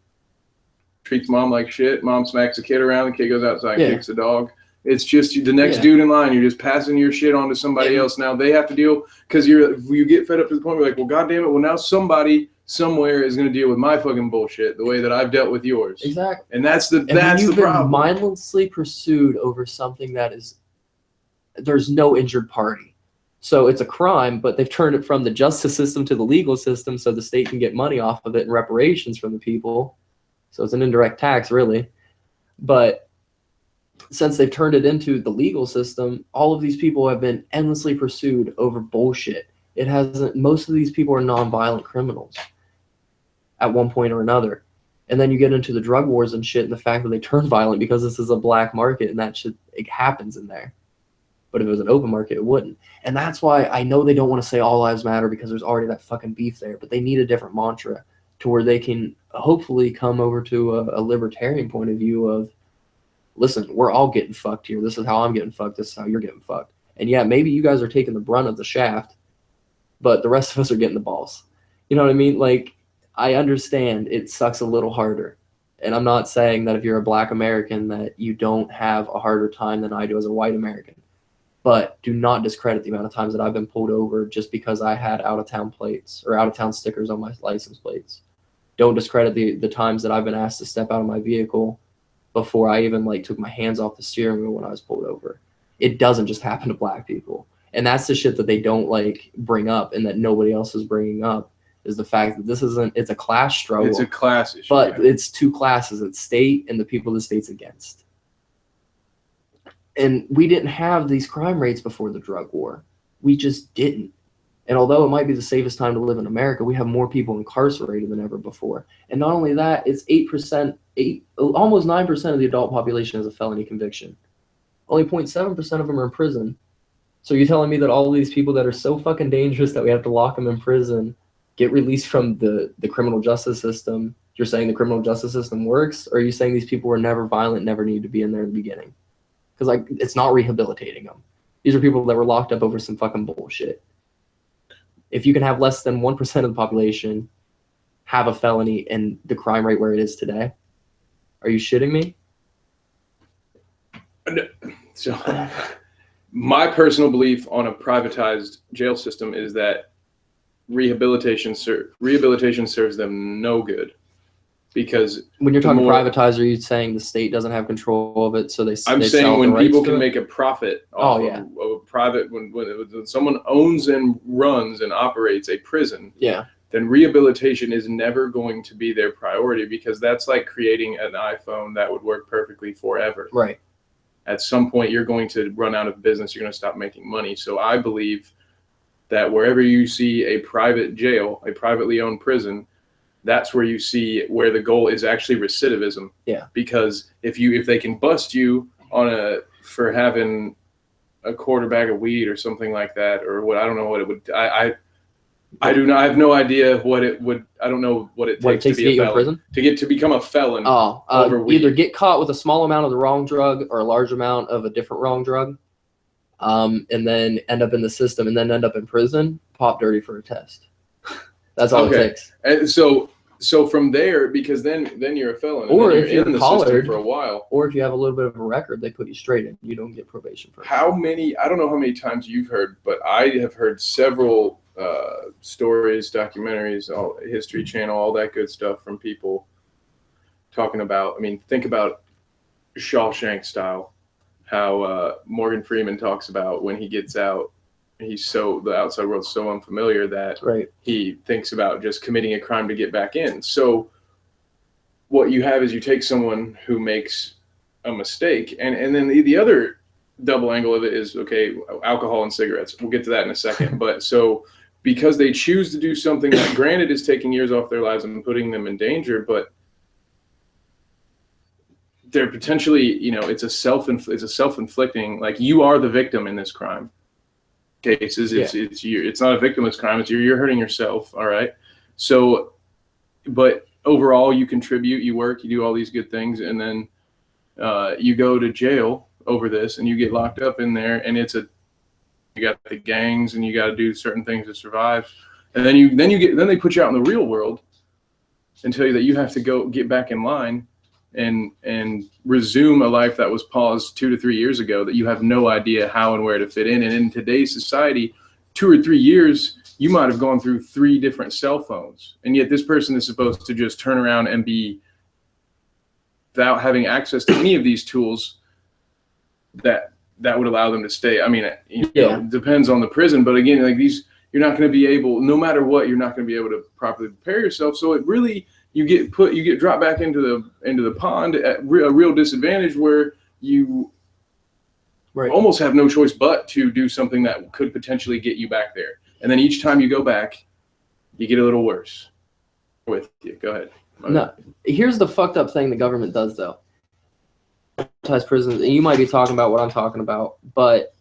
treats mom like shit. Mom smacks the kid around. The kid goes outside and kicks the dog. It's just the next dude in line. You're just passing your shit on to somebody else. Now they have to deal, because you get fed up to the point where you're like, well, goddamn it. Well, now somebody somewhere is going to deal with my fucking bullshit the way that I've dealt with yours. Exactly. And that's the problem. Mindlessly pursued over something that there's no injured party. So it's a crime, but they've turned it from the justice system to the legal system so the state can get money off of it and reparations from the people. So it's an indirect tax, really. But since they've turned it into the legal system, all of these people have been endlessly pursued over bullshit. Most of these people are nonviolent criminals at one point or another. And then you get into the drug wars and shit, and the fact that they turn violent because this is a black market, and that shit, it happens in there. But if it was an open market, it wouldn't. And that's why I know they don't want to say all lives matter, because there's already that fucking beef there. But they need a different mantra to where they can hopefully come over to a libertarian point of view of, listen, we're all getting fucked here. This is how I'm getting fucked. This is how you're getting fucked. And yeah, maybe you guys are taking the brunt of the shaft, but the rest of us are getting the balls. You know what I mean? Like, I understand it sucks a little harder. And I'm not saying that if you're a black American that you don't have a harder time than I do as a white American. But do not discredit the amount of times that I've been pulled over just because I had out-of-town plates or out-of-town stickers on my license plates. Don't discredit the times that I've been asked to step out of my vehicle before I even took my hands off the steering wheel when I was pulled over. It doesn't just happen to black people. And that's the shit that they don't bring up, and that nobody else is bringing up, is the fact that it's a class struggle. It's a class issue. But it's two classes. It's state and the people the state's against. And we didn't have these crime rates before the drug war. We just didn't. And although it might be the safest time to live in America, we have more people incarcerated than ever before. And not only that, it's 8%, almost 9% of the adult population has a felony conviction. Only 0.7% of them are in prison. So you're telling me that all of these people that are so fucking dangerous that we have to lock them in prison get released from the criminal justice system? You're saying the criminal justice system works? Or are you saying these people were never violent, never needed to be in there in the beginning? Because it's not rehabilitating them. These are people that were locked up over some fucking bullshit. If you can have less than 1% of the population have a felony and the crime rate where it is today, Are you shitting me? So my personal belief on a privatized jail system is that rehabilitation serves them no good, because when you're talking privatized, are you saying the state doesn't have control of it, so I'm saying when people can make a profit off of a private, when someone owns and runs and operates a prison, then rehabilitation is never going to be their priority, because that's like creating an iPhone that would work perfectly forever. Right. At some point, you're going to run out of business. You're going to stop making money. So I believe that wherever you see a private jail, a privately owned prison, that's where you see where the goal is actually recidivism. Yeah. Because if they can bust you for having a quarter bag of weed or something like that, or what, I don't know what it would. I have no idea what it would. I don't know what it takes to be a felon. To become a felon. Over weed. Either get caught with a small amount of the wrong drug or a large amount of a different wrong drug, and then end up in the system, and then end up in prison, pop dirty for a test. That's all it takes. And so from there, because then you're a felon, or if you're in the system for a while, or if you have a little bit of a record, they put you straight in. You don't get probation for it. I don't know how many times you've heard, but I have heard several stories, documentaries, History Channel, all that good stuff from people talking about. I mean, think about Shawshank style, how Morgan Freeman talks about when he gets out. The outside world's so unfamiliar that he thinks about just committing a crime to get back in. So what you have is you take someone who makes a mistake, and then the other double angle of it is, okay, alcohol and cigarettes. We'll get to that in a second. But so because they choose to do something that, granted, is taking years off their lives and putting them in danger, but they're potentially, it's a self-inflicting, like, you are the victim in this crime. Cases, it's not a victimless crime, it's you're hurting yourself. All right. So, but overall, you contribute, you work, you do all these good things, and then you go to jail over this, and you get locked up in there, and you got the gangs, and you got to do certain things to survive, and then they put you out in the real world and tell you that you have to go get back in line and resume a life that was paused 2 to 3 years ago, that you have no idea how and where to fit in. And in today's society, 2 or 3 years, you might have gone through 3 different cell phones. And yet this person is supposed to just turn around and be, without having access to any of these tools, that would allow them to stay. I mean, it depends on the prison, but again, like these, you're not going to be able, no matter what, you're not going to be able to properly prepare yourself. So it really, you get dropped back into the pond at a real disadvantage, where you almost have no choice but to do something that could potentially get you back there. And then each time you go back, you get a little worse with you. Go ahead. No, here's the fucked up thing the government does, though. Prisons, and you might be talking about what I'm talking about, but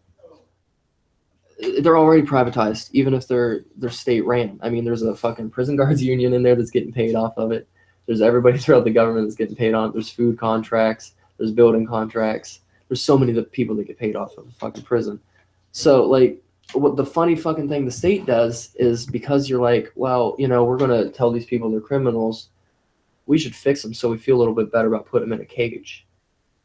they're already privatized, even if they're state ran. I mean, there's a fucking prison guards union in there that's getting paid off of it. There's everybody throughout the government that's getting paid on it. There's food contracts. There's building contracts. There's so many people that get paid off of the fucking prison. So, like, what the funny fucking thing the state does is, because you're like, well, we're going to tell these people they're criminals, we should fix them so we feel a little bit better about putting them in a cage.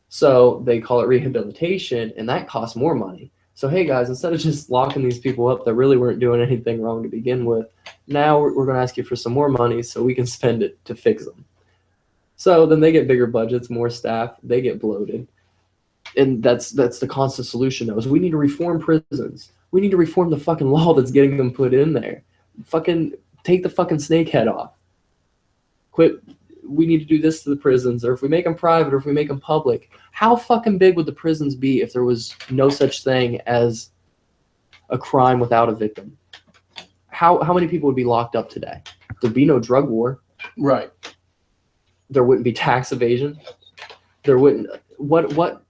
So they call it rehabilitation, and that costs more money. So, hey, guys, instead of just locking these people up that really weren't doing anything wrong to begin with, now we're going to ask you for some more money so we can spend it to fix them. So then they get bigger budgets, more staff, they get bloated. And that's the constant solution, though, is we need to reform prisons. We need to reform the fucking law that's getting them put in there. Fucking take the fucking snake head off. Quit. We need to do this to the prisons, or if we make them private, or if we make them public. How fucking big would the prisons be if there was no such thing as a crime without a victim? How many people would be locked up today? There'd be no drug war. Right. There wouldn't be tax evasion. There wouldn't. What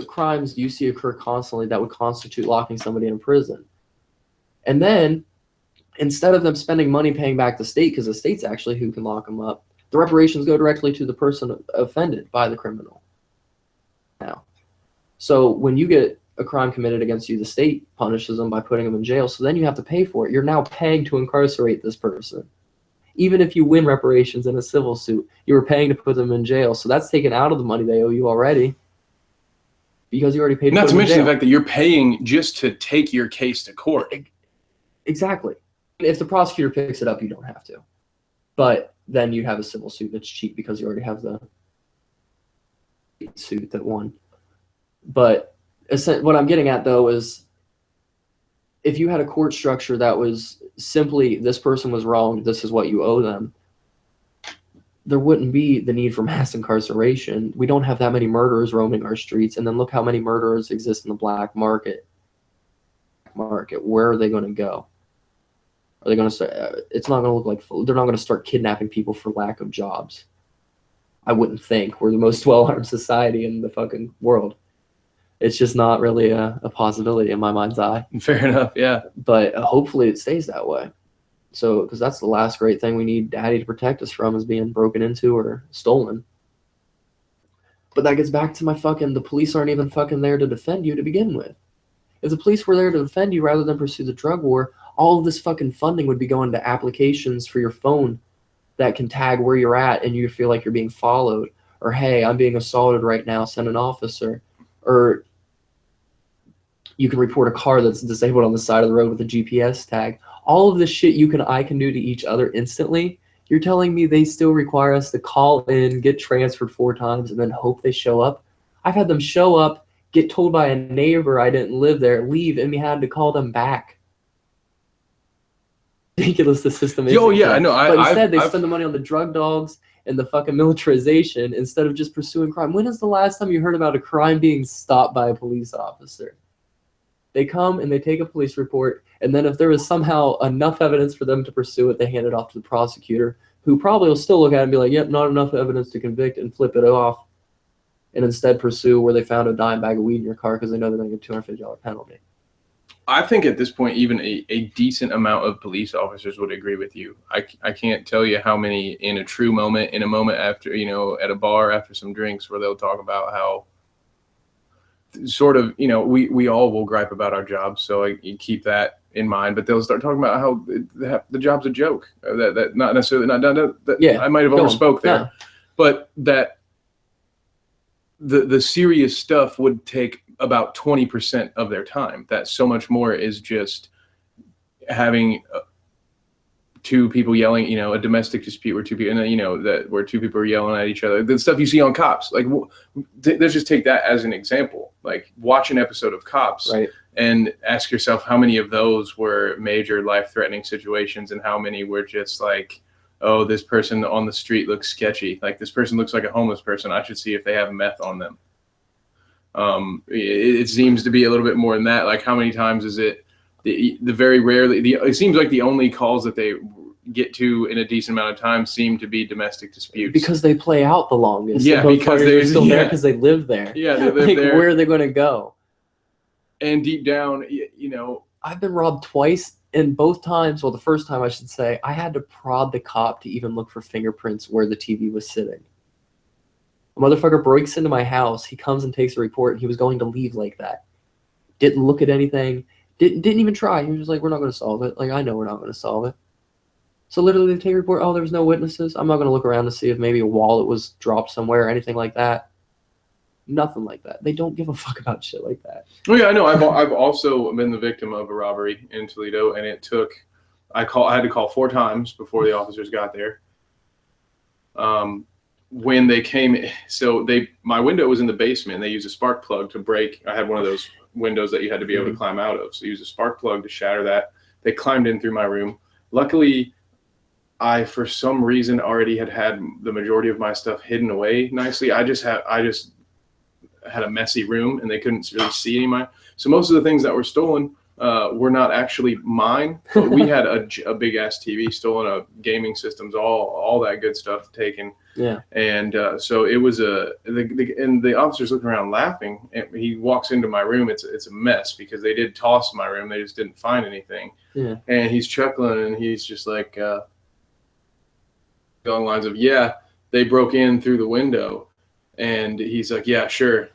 crimes do you see occur constantly that would constitute locking somebody in prison? And then, instead of them spending money paying back the state, because the state's actually who can lock them up, the reparations go directly to the person offended by the criminal. Now, so when you get a crime committed against you, the state punishes them by putting them in jail. So then you have to pay for it. You're now paying to incarcerate this person. Even if you win reparations in a civil suit, you were paying to put them in jail. So that's taken out of the money they owe you already because you already paid to Not put to them in mention jail. the fact that you're paying just to take your case to court. Exactly. If the prosecutor picks it up, you don't have to. But then you have a civil suit that's cheap because you already have the suit that won. But what I'm getting at, though, is if you had a court structure that was simply this person was wrong, this is what you owe them, there wouldn't be the need for mass incarceration. We don't have that many murderers roaming our streets. And then look how many murderers exist in the black market. Where are they going to go? Are they going to start? It's not going to look like they're not going to start kidnapping people for lack of jobs. I wouldn't think. We're the most well-armed society in the fucking world. It's just not really a possibility in my mind's eye. Fair enough, yeah. But hopefully it stays that way. So, because that's the last great thing we need Daddy to protect us from is being broken into or stolen. But that gets back to my the police aren't even fucking there to defend you to begin with. If the police were there to defend you rather than pursue the drug war, all of this fucking funding would be going to applications for your phone that can tag where you're at and you feel like you're being followed. Or, hey, I'm being assaulted right now, send an officer. Or you can report a car that's disabled on the side of the road with a GPS tag. All of this shit I can do to each other instantly. You're telling me they still require us to call in, get transferred 4 times, and then hope they show up? I've had them show up, get told by a neighbor I didn't live there, leave, and we had to call them back. Ridiculous the system is. Oh, yeah, I know. But instead, they spend the money on the drug dogs and the fucking militarization instead of just pursuing crime. When is the last time you heard about a crime being stopped by a police officer? They come and they take a police report, and then if there is somehow enough evidence for them to pursue it, they hand it off to the prosecutor, who probably will still look at it and be like, yep, not enough evidence to convict, and flip it off, and instead pursue where they found a dime bag of weed in your car because they know they're going to get a $250 penalty. I think at this point, even a decent amount of police officers would agree with you. I can't tell you how many in a moment after, at a bar after some drinks where they'll talk about how sort of, we all will gripe about our jobs. So you keep that in mind, but they'll start talking about how the job's a joke. That not necessarily, that yeah, I might have overspoke there, no. But that the serious stuff would take about 20% of their time. That so much more is just having 2 people yelling, a domestic dispute where 2 people, and where 2 people are yelling at each other. The stuff you see on Cops, like let's just take that as an example. Like watch an episode of Cops, right, and ask yourself how many of those were major life-threatening situations and how many were just like, oh, this person on the street looks sketchy. Like this person looks like a homeless person. I should see if they have meth on them. It seems to be a little bit more than that. Like how many times is it the very rarely, it seems like the only calls that they get to in a decent amount of time seem to be domestic disputes. Because they play out the longest. Yeah, because they're still there because they live there. Yeah, they live there. Where are they going to go? And deep down, I've been robbed twice, and both times, well, the first time I should say, I had to prod the cop to even look for fingerprints where the TV was sitting. A motherfucker breaks into my house. He comes and takes a report. And he was going to leave like that. Didn't look at anything. Didn't even try. He was just like, we're not going to solve it. Like, I know we're not going to solve it. So literally they take a report. Oh, there was no witnesses. I'm not going to look around to see if maybe a wallet was dropped somewhere or anything like that. Nothing like that. They don't give a fuck about shit like that. Oh yeah, I know. I've also been the victim of a robbery in Toledo, and it took. I had to call 4 times before the officers got there. When they came, my window was in the basement. And they used a spark plug to break. I had one of those windows that you had to be able to climb out of. So used a spark plug to shatter that. They climbed in through my room. Luckily, I for some reason already had the majority of my stuff hidden away nicely. I just had a messy room, and they couldn't really see any of mine. So most of the things that were stolen were not actually mine, but we had a big ass TV stolen, gaming systems, all that good stuff taken. Yeah. And so it was and the officer's looking around laughing, and he walks into my room. It's a mess because they did toss my room. They just didn't find anything. Yeah. And he's chuckling, and he's just like, along the lines of, yeah, they broke in through the window. And he's like, yeah, sure.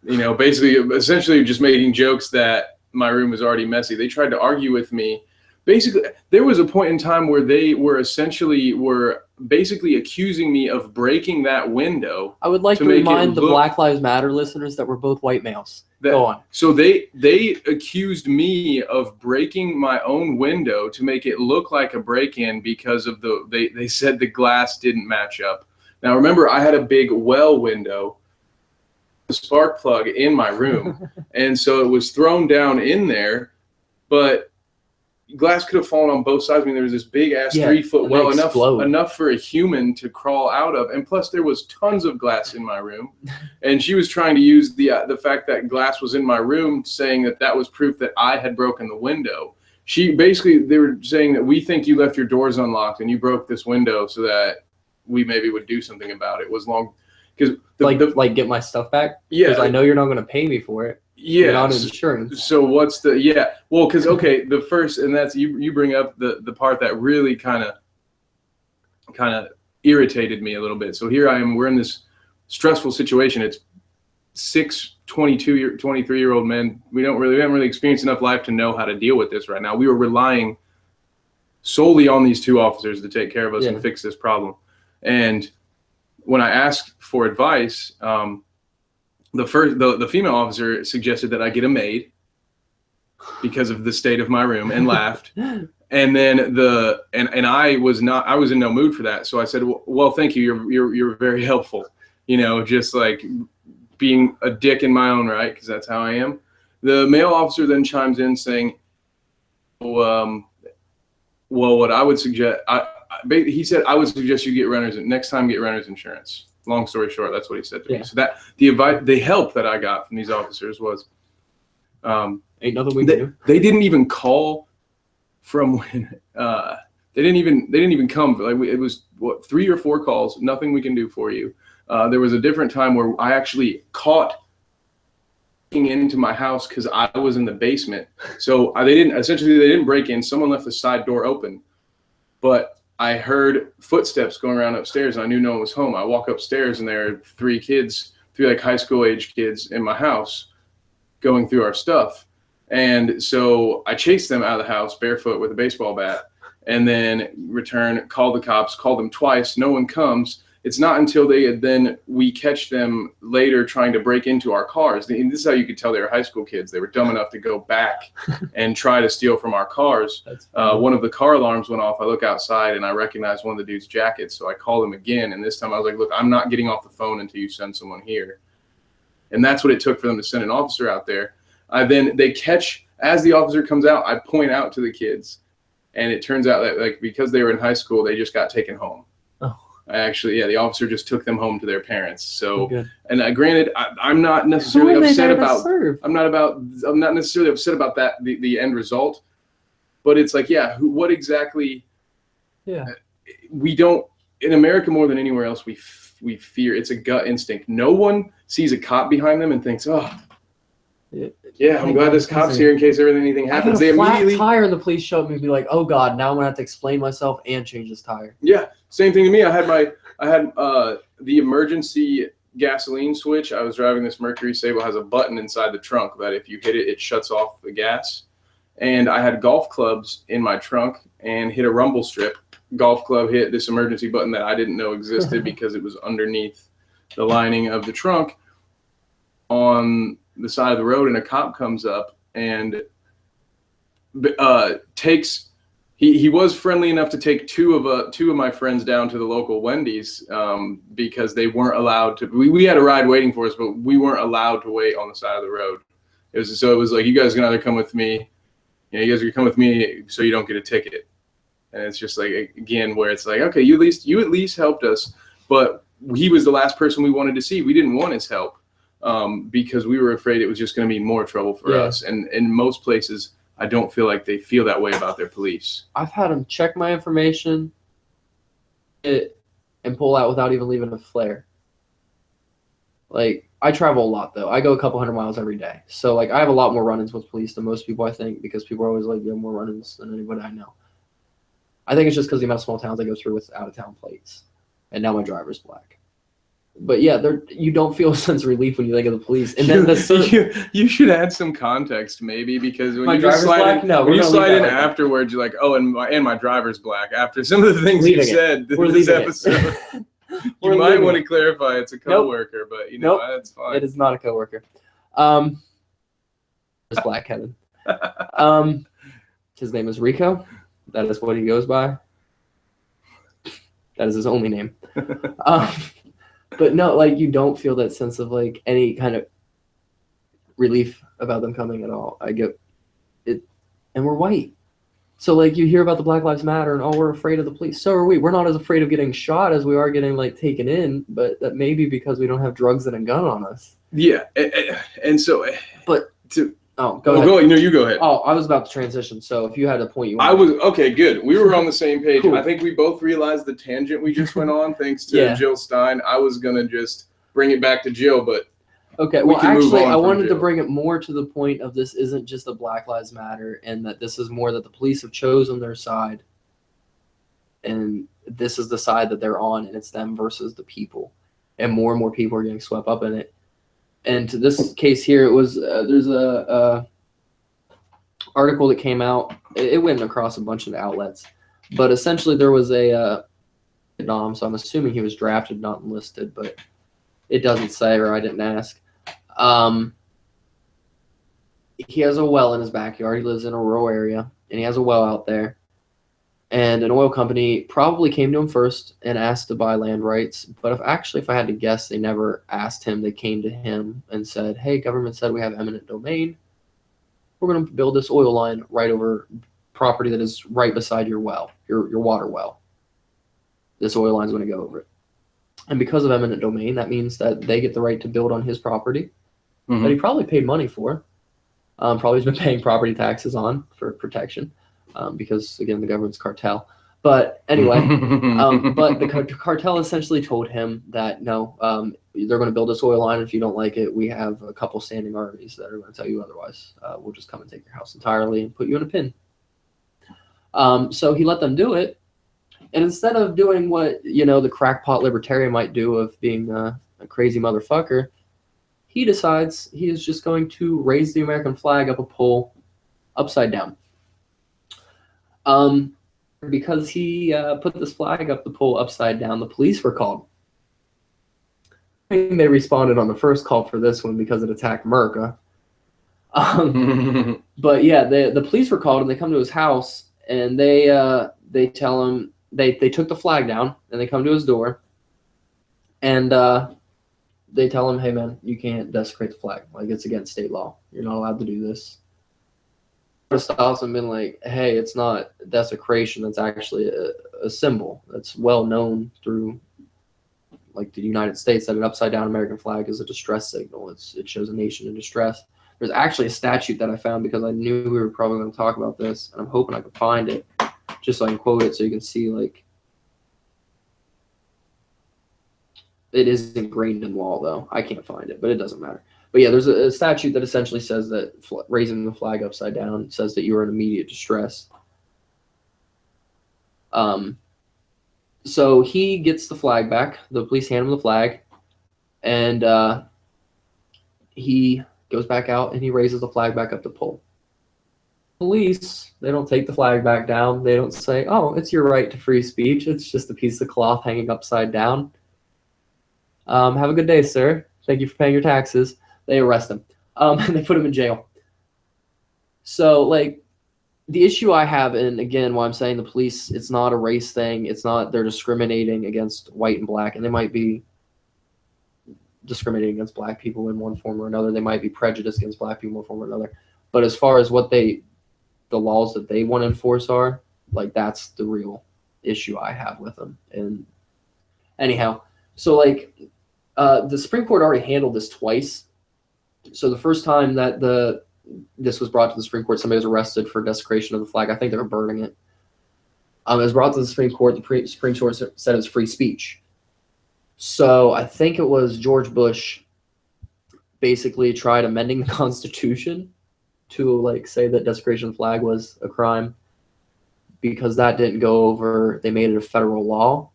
Basically, essentially just making jokes that my room was already messy. They tried to argue with me basically, there was a point in time where they were basically accusing me of breaking that window. I would like to remind the Black Lives Matter listeners that we're both white males. Go on. So they accused me of breaking my own window to make it look like a break-in because of they said the glass didn't match up. Now remember, I had a big well window, a spark plug in my room, and so it was thrown down in there, but glass could have fallen on both sides. I mean, there was this big ass 3-foot well, enough for a human to crawl out of, and plus there was tons of glass in my room. And she was trying to use the fact that glass was in my room, saying that was proof that I had broken the window. They were saying that we think you left your doors unlocked and you broke this window so that we maybe would do something about it. Was long because get my stuff back. Yeah, because I know you're not going to pay me for it. Yeah, not insurance. So what's well, because the first, and that's you bring up the part that really kind of irritated me a little bit. So here I am, we're in this stressful situation. It's 6 23-year-old men. We haven't really experienced enough life to know how to deal with this right now. We were relying solely on these 2 officers to take care of us and fix this problem. And when I asked for advice, the female officer suggested that I get a maid because of the state of my room, and laughed. And then I was in no mood for that. So I said, well, thank you. You're very helpful. Just like being a dick in my own right, because that's how I am. The male officer then chimes in saying, well, what I would suggest, he said, I would suggest you get next time get renter's insurance. Long story short, that's what he said to me. So that the help that I got from these officers was, ain't nothing we can do. They didn't even call from when they didn't even come. Like it was 3 or 4 calls. Nothing we can do for you. There was a different time where I actually caught into my house because I was in the basement. So they didn't break in. Someone left the side door open, but I heard footsteps going around upstairs, and I knew no one was home. I walk upstairs, and there are 3 like high school age kids in my house going through our stuff. And so I chased them out of the house barefoot with a baseball bat, and then call the cops, call them twice. No one comes. It's not until we catch them later trying to break into our cars. And this is how you could tell they were high school kids. They were dumb enough to go back and try to steal from our cars. One of the car alarms went off. I look outside and I recognize one of the dude's jackets. So I call him again. And this time I was like, look, I'm not getting off the phone until you send someone here. And that's what it took for them to send an officer out there. As the officer comes out, I point out to the kids. And it turns out that because they were in high school, they just got taken home. The officer just took them home to their parents. So, and granted, I'm not necessarily upset about. I'm not necessarily upset about that the end result, but it's like, what exactly? Yeah, we don't in America more than anywhere else. We fear. It's a gut instinct. No one sees a cop behind them and thinks, oh. Yeah, I'm glad this cop's here in case anything happens. They immediately flat tire and the police show up and be like, "Oh God, now I'm gonna have to explain myself and change this tire." Yeah, same thing to me. I had the emergency gasoline switch. I was driving this Mercury Sable, has a button inside the trunk that if you hit it, it shuts off the gas. And I had golf clubs in my trunk and hit a rumble strip. Golf club hit this emergency button that I didn't know existed because it was underneath the lining of the trunk on the side of the road, and a cop comes up and he was friendly enough to take two of my friends down to the local Wendy's because they weren't allowed to. We had a ride waiting for us, but we weren't allowed to wait on the side of the road. It was like, you guys can either come with me, you guys can come with me so you don't get a ticket. And it's just like, again, where it's like, okay, you at least helped us, but he was the last person we wanted to see. We didn't want his help. Because we were afraid it was just going to be more trouble for us. And in most places, I don't feel like they feel that way about their police. I've had them check my information and pull out without even leaving a flare. Like, I travel a lot, though. I go a couple 100 miles every day. So, like, I have a lot more run-ins with police than most people, I think, because people are always like, you have more run-ins than anybody I know. I think it's just because the amount of small towns I go through with out-of-town plates. And now my driver's black. But yeah, you don't feel a sense of relief when you think of the police. And then you should add some context maybe, because when my you just driver's black? slide No, in, when we're you gonna leave slide that in like that. afterwards, you're like, oh, and my driver's black. After some of the things you Leaving it. said We're in this leaving it. episode, We're you might leaving want it. to clarify it's a Nope. coworker, but you know Nope. that's fine. It is not a coworker. It's Black Kevin. His name is Rico. That is what he goes by. That is his only name. But no, like, you don't feel that sense of like any kind of relief about them coming at all. I get it, and we're white. So like, you hear about the Black Lives Matter and, oh, we're afraid of the police. So are we. We're not as afraid of getting shot as we are getting like taken in, but that may be because we don't have drugs and a gun on us. Yeah, and so, but to go ahead. No, you go ahead. Oh, I was about to transition. So if you had a point you wanted. I was okay. Good. We were on the same page. Cool. I think we both realized the tangent we just went on thanks to Jill Stein. I was gonna just bring it back to Jill, but okay. Well, actually, I wanted to bring it more to the point of this isn't just a Black Lives Matter, and that this is more that the police have chosen their side, and this is the side that they're on, and it's them versus the people, and more people are getting swept up in it. And to this case here, it was there's a article that came out. It went across a bunch of outlets, but essentially there was a Vietnam. So I'm assuming he was drafted, not enlisted, but it doesn't say, or I didn't ask. He has a well in his backyard. He lives in a rural area, and he has a well out there. And an oil company probably came to him first and asked to buy land rights. But if I had to guess, they never asked him. They came to him and said, hey, government said we have eminent domain. We're going to build this oil line right over property that is right beside your well, your water well. This oil line is going to go over it. And because of eminent domain, that means that they get the right to build on his property that he probably paid money for. Probably has been paying property taxes on for protection. Because, again, the government's cartel. But anyway, but the cartel essentially told him that, no, they're going to build this oil line. If you don't like it, we have a couple standing armies that are going to tell you otherwise. We'll just come and take your house entirely and put you in a pin. So he let them do it. And instead of doing what, the crackpot libertarian might do of being a crazy motherfucker, he decides he is just going to raise the American flag up a pole upside down. Because he put this flag up the pole upside down, the police were called. They responded on the first call for this one because it attacked America. But yeah, the police were called, and they come to his house, and they tell him they took the flag down, and they come to his door, and they tell him, hey man, you can't desecrate the flag. Like, it's against state law. You're not allowed to do this. Stops and been like, hey, it's not desecration. That's actually a symbol that's well known through like the United States, that an upside down American flag is a distress signal. It shows a nation in distress. There's actually a statute that I found because I knew we were probably going to talk about this, and I'm hoping I can find it just so I can quote it so you can see, like, it is ingrained in law, though. I can't find it, but it doesn't matter. But yeah, there's a statute that essentially says that raising the flag upside down says that you are in immediate distress. So he gets the flag back. The police hand him the flag, and he goes back out and he raises the flag back up the pole. Police, they don't take the flag back down. They don't say, oh, it's your right to free speech. It's just a piece of cloth hanging upside down. Have a good day, sir. Thank you for paying your taxes. They arrest him, and they put him in jail. So, like, the issue I have, and again, why I'm saying the police, it's not a race thing. It's not they're discriminating against white and black, and they might be discriminating against black people in one form or another. They might be prejudiced against black people in one form or another. But as far as what the laws that they want to enforce are, like, that's the real issue I have with them. And anyhow, so, like, the Supreme Court already handled this twice. So the first time that this was brought to the Supreme Court, somebody was arrested for desecration of the flag. I think they were burning it. It was brought to the Supreme Court. The Supreme Court said it was free speech. So I think it was George Bush basically tried amending the Constitution to, like, say that desecration of the flag was a crime. Because that didn't go over, they made it a federal law.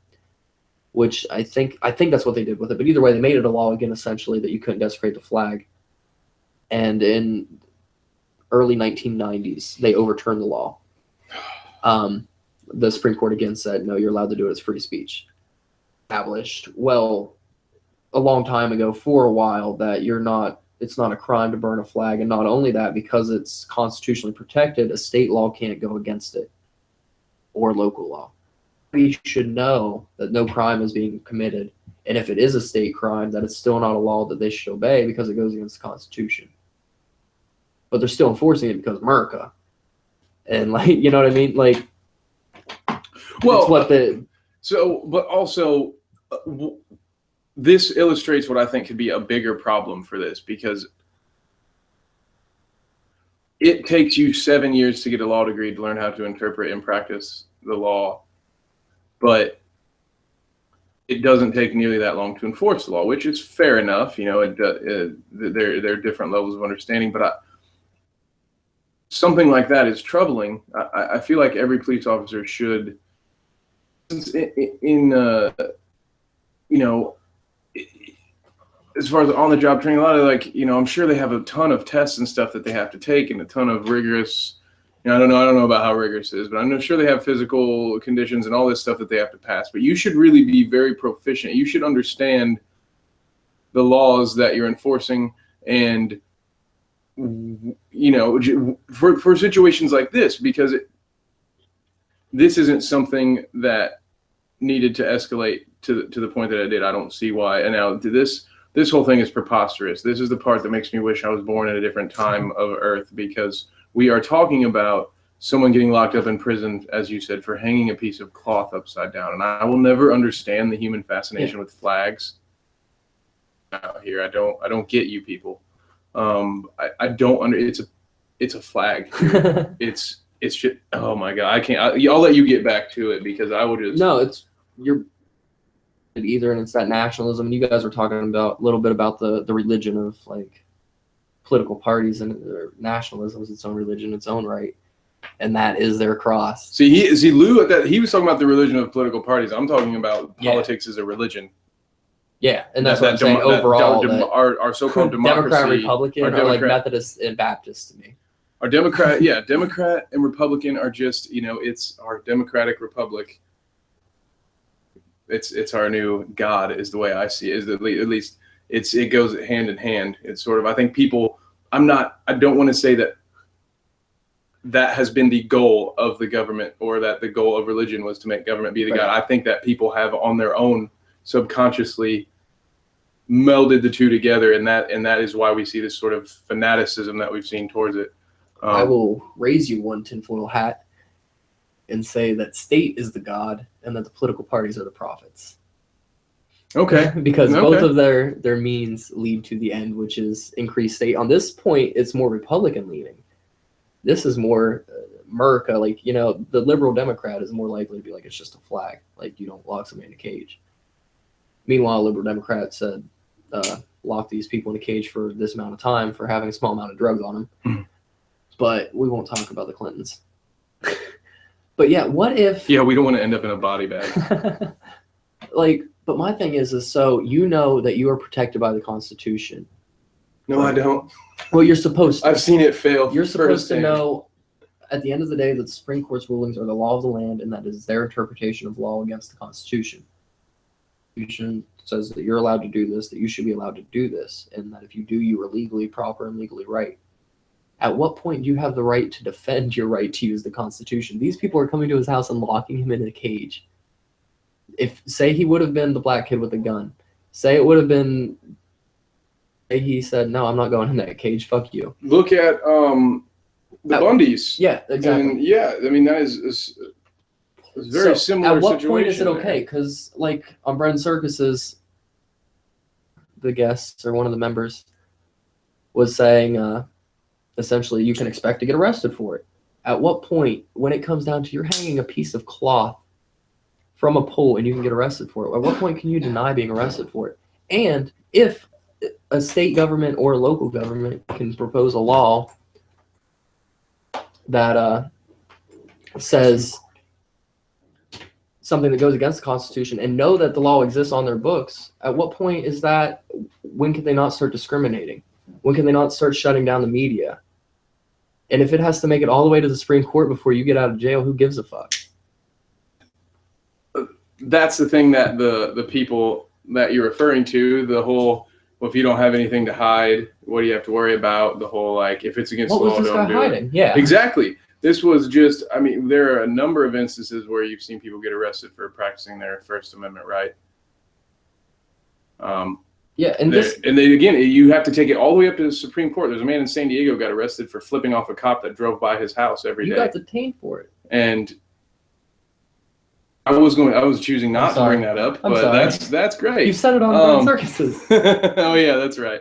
which I think that's what they did with it. But either way, they made it a law again, essentially, that you couldn't desecrate the flag. And in early 1990s, they overturned the law. The Supreme Court again said, no, you're allowed to do it as free speech. Established, well, a long time ago, for a while, that it's not a crime to burn a flag. And not only that, because it's constitutionally protected, a state law can't go against it, or local law. We should know that no crime is being committed. And if it is a state crime, that it's still not a law that they should obey because it goes against the Constitution. But they're still enforcing it because of America. And, like, you know what I mean? Like, well, it's what the... So, but also, this illustrates what I think could be a bigger problem for this, because it takes you 7 years to get a law degree to learn how to interpret and practice the law, but it doesn't take nearly that long to enforce the law, which is fair enough. You know, there are different levels of understanding, but something like that is troubling. I feel like every police officer should, you know, as far as on-the-job training, a lot of, like, you know, I'm sure they have a ton of tests and stuff that they have to take, and a ton of rigorous, you know, I don't know about how rigorous it is, but I'm sure they have physical conditions and all this stuff that they have to pass. But you should really be very proficient. You should understand the laws that you're enforcing, and, you know, for situations like this, because this isn't something that needed to escalate to the point that it did. I don't see why. And now this whole thing is preposterous. This is the part that makes me wish I was born at a different time of Earth, because we are talking about someone getting locked up in prison, as you said, for hanging a piece of cloth upside down. And I will never understand the human fascination with flags out here. I don't get you people. I don't it's a flag. It's just, oh my God, I can't. I'll let you get back to it, because I will just. No, you're either, and it's that nationalism. And you guys were talking about a little bit about the religion of, like, political parties, and nationalism is its own religion, its own right, and that is their cross. See, Lou, he was talking about the religion of political parties. I'm talking about politics as a religion. Yeah, and that's what I'm saying. Overall, our so-called democracy, Democrat, Republican, are like Methodist and Baptist to me. Our Democrat and Republican are just, you know, it's our democratic republic. It's our new God, is the way I see it. Is at least it goes hand in hand. It's sort of, I think people, I don't want to say that has been the goal of the government, or that the goal of religion was to make government be the God. I think that people have on their own subconsciously melded the two together, and that is why we see this sort of fanaticism that we've seen towards it. I will raise you one tinfoil hat and say that state is the God and that the political parties are the prophets. Okay. Because both of their means lead to the end, which is increased state. On this point, it's more Republican leaning. This is more America. Like, you know, the liberal Democrat is more likely to be like, it's just a flag. Like, you don't lock somebody in a cage. Meanwhile, a liberal Democrat said, lock these people in a cage for this amount of time for having a small amount of drugs on them. Mm-hmm. But we won't talk about the Clintons. But yeah, what if... Yeah, we don't want to end up in a body bag. Like, but my thing is so you know that you are protected by the Constitution. No, I don't. Well, you're supposed to. I've seen it fail. You're supposed to know, at the end of the day, that the Supreme Court's rulings are the law of the land, and that is their interpretation of law against the Constitution. The Constitution says that you're allowed to do this, that you should be allowed to do this, and that if you do, you are legally proper and legally right. At what point do you have the right to defend your right to use the Constitution? These people are coming to his house and locking him in a cage. Say he would have been the black kid with a gun. Say it would have been... He said, no, I'm not going in that cage. Fuck you. Look at the Bundys. Yeah, exactly. And yeah, I mean, that is very similar situation. At what point is it okay? Because, like, on Brendan Circus's, the guests, or one of the members, was saying... essentially, you can expect to get arrested for it. At what point, when it comes down to you're hanging a piece of cloth from a pole and you can get arrested for it, at what point can you deny being arrested for it? And if a state government or a local government can propose a law that says something that goes against the Constitution and know that the law exists on their books, at what point is that, when can they not start discriminating? When can they not start shutting down the media? And if it has to make it all the way to the Supreme Court before you get out of jail, who gives a fuck? That's the thing that the people that you're referring to, the whole, well, if you don't have anything to hide, what do you have to worry about? The whole, like, if it's against the law, don't do it. What was this guy hiding? Yeah. Exactly. This was just, I mean, there are a number of instances where you've seen people get arrested for practicing their First Amendment right. Yeah, and then again, you have to take it all the way up to the Supreme Court. There's a man in San Diego got arrested for flipping off a cop that drove by his house every day. You got detained for it. And I was choosing not to bring that up, but that's great. You said it on Circuses. Oh yeah, that's right.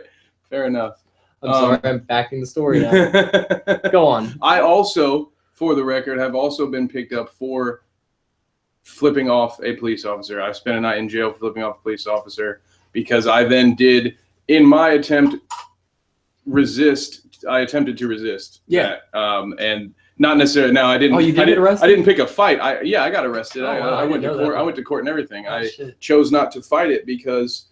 Fair enough. I'm sorry, I'm backing the story now. Go on. I also, for the record, have also been picked up for flipping off a police officer. I spent a night in jail for flipping off a police officer because I then did, in my attempt, I attempted to resist. Yeah. That, and not necessarily. No, I didn't. Oh, you did get arrested? I didn't pick a fight. I got arrested. I went to court. I went to court and everything. I chose not to fight it because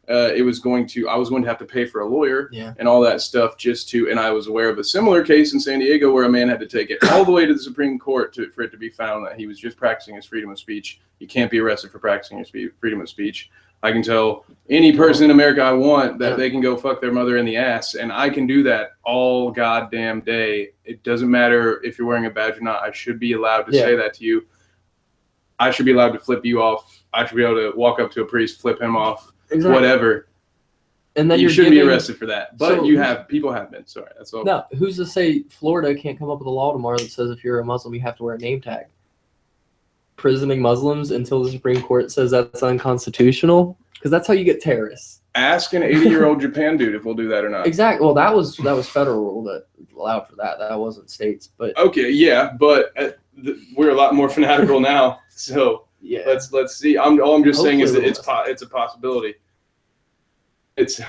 I was going to have to pay for a lawyer and all that stuff and I was aware of a similar case in San Diego where a man had to take it all the way to the Supreme Court for it to be found that he was just practicing his freedom of speech. You can't be arrested for practicing your freedom of speech. I can tell any person in America I want that they can go fuck their mother in the ass, and I can do that all goddamn day. It doesn't matter if you're wearing a badge or not. I should be allowed to say that to you. I should be allowed to flip you off. I should be able to walk up to a priest, flip him off, whatever. And then you shouldn't be arrested for that. But people have been. Sorry, that's all. No, who's to say Florida can't come up with a law tomorrow that says if you're a Muslim, you have to wear a name tag? Prisoning Muslims until the Supreme Court says that's unconstitutional, because that's how you get terrorists. Ask an 80-year-old Japan dude if we'll do that or not. Exactly. Well, that was federal rule that allowed for that. That wasn't states. But okay, yeah, but we're a lot more fanatical now. So yeah, let's see. All I'm just saying is that it's a possibility. It's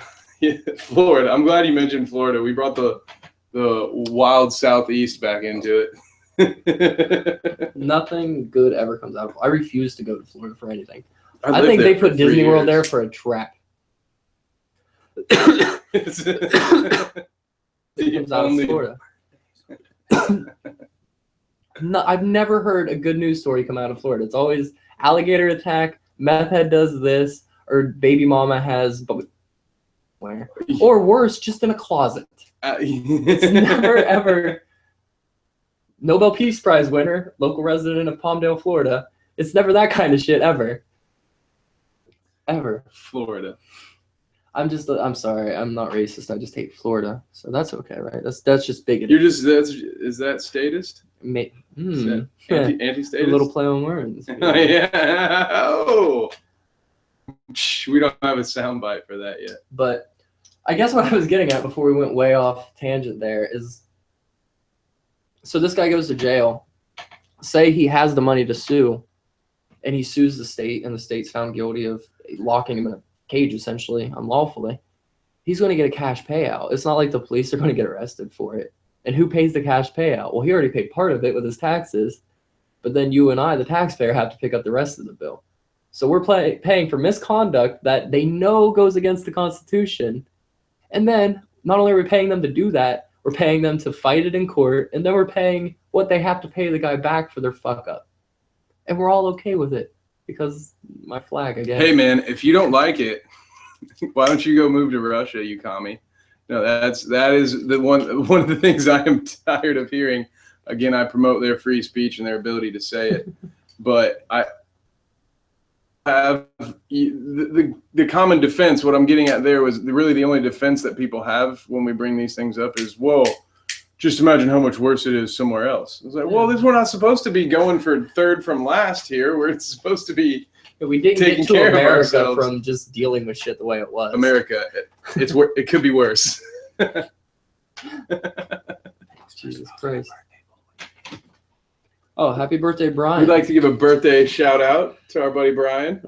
Florida. I'm glad you mentioned Florida. We brought the wild Southeast back into it. Nothing good ever comes out of it. I refuse to go to Florida for anything. I think they put Disney World there for a trap. It comes out of Florida. No, I've never heard a good news story come out of Florida. It's always alligator attack, meth head does this, or baby mama has where, or worse, just in a closet. It's never ever. Nobel Peace Prize winner, local resident of Palmdale, Florida. It's never that kind of shit ever. Ever. Florida. I'm sorry. I'm not racist. I just hate Florida. So that's okay, right? That's just bigoted. Is that statist? Anti-statist? A little play on words. Yeah. Oh. We don't have a soundbite for that yet. But I guess what I was getting at before we went way off tangent there is, so this guy goes to jail. Say he has the money to sue, and he sues the state, and the state's found guilty of locking him in a cage, essentially, unlawfully. He's going to get a cash payout. It's not like the police are going to get arrested for it. And who pays the cash payout? Well, he already paid part of it with his taxes, but then you and I, the taxpayer, have to pick up the rest of the bill. So we're paying for misconduct that they know goes against the Constitution. And then not only are we paying them to do that, we're paying them to fight it in court, and then we're paying what they have to pay the guy back for their fuck up. And we're all okay with it because my flag, I guess. Hey, man, if you don't like it, why don't you go move to Russia, you commie? No, that is the one of the things I am tired of hearing. Again, I promote their free speech and their ability to say it, but I have the common defense. What I'm getting at there was really the only defense that people have when we bring these things up is, whoa, just imagine how much worse it is somewhere else. It's like, well, we're not supposed to be going for third from last here. We're supposed to be we didn't taking get to care America of ourselves. From just dealing with shit the way it was. America, it could be worse. Jesus Christ. Oh, happy birthday, Brian. We'd like to give a birthday shout out to our buddy Brian.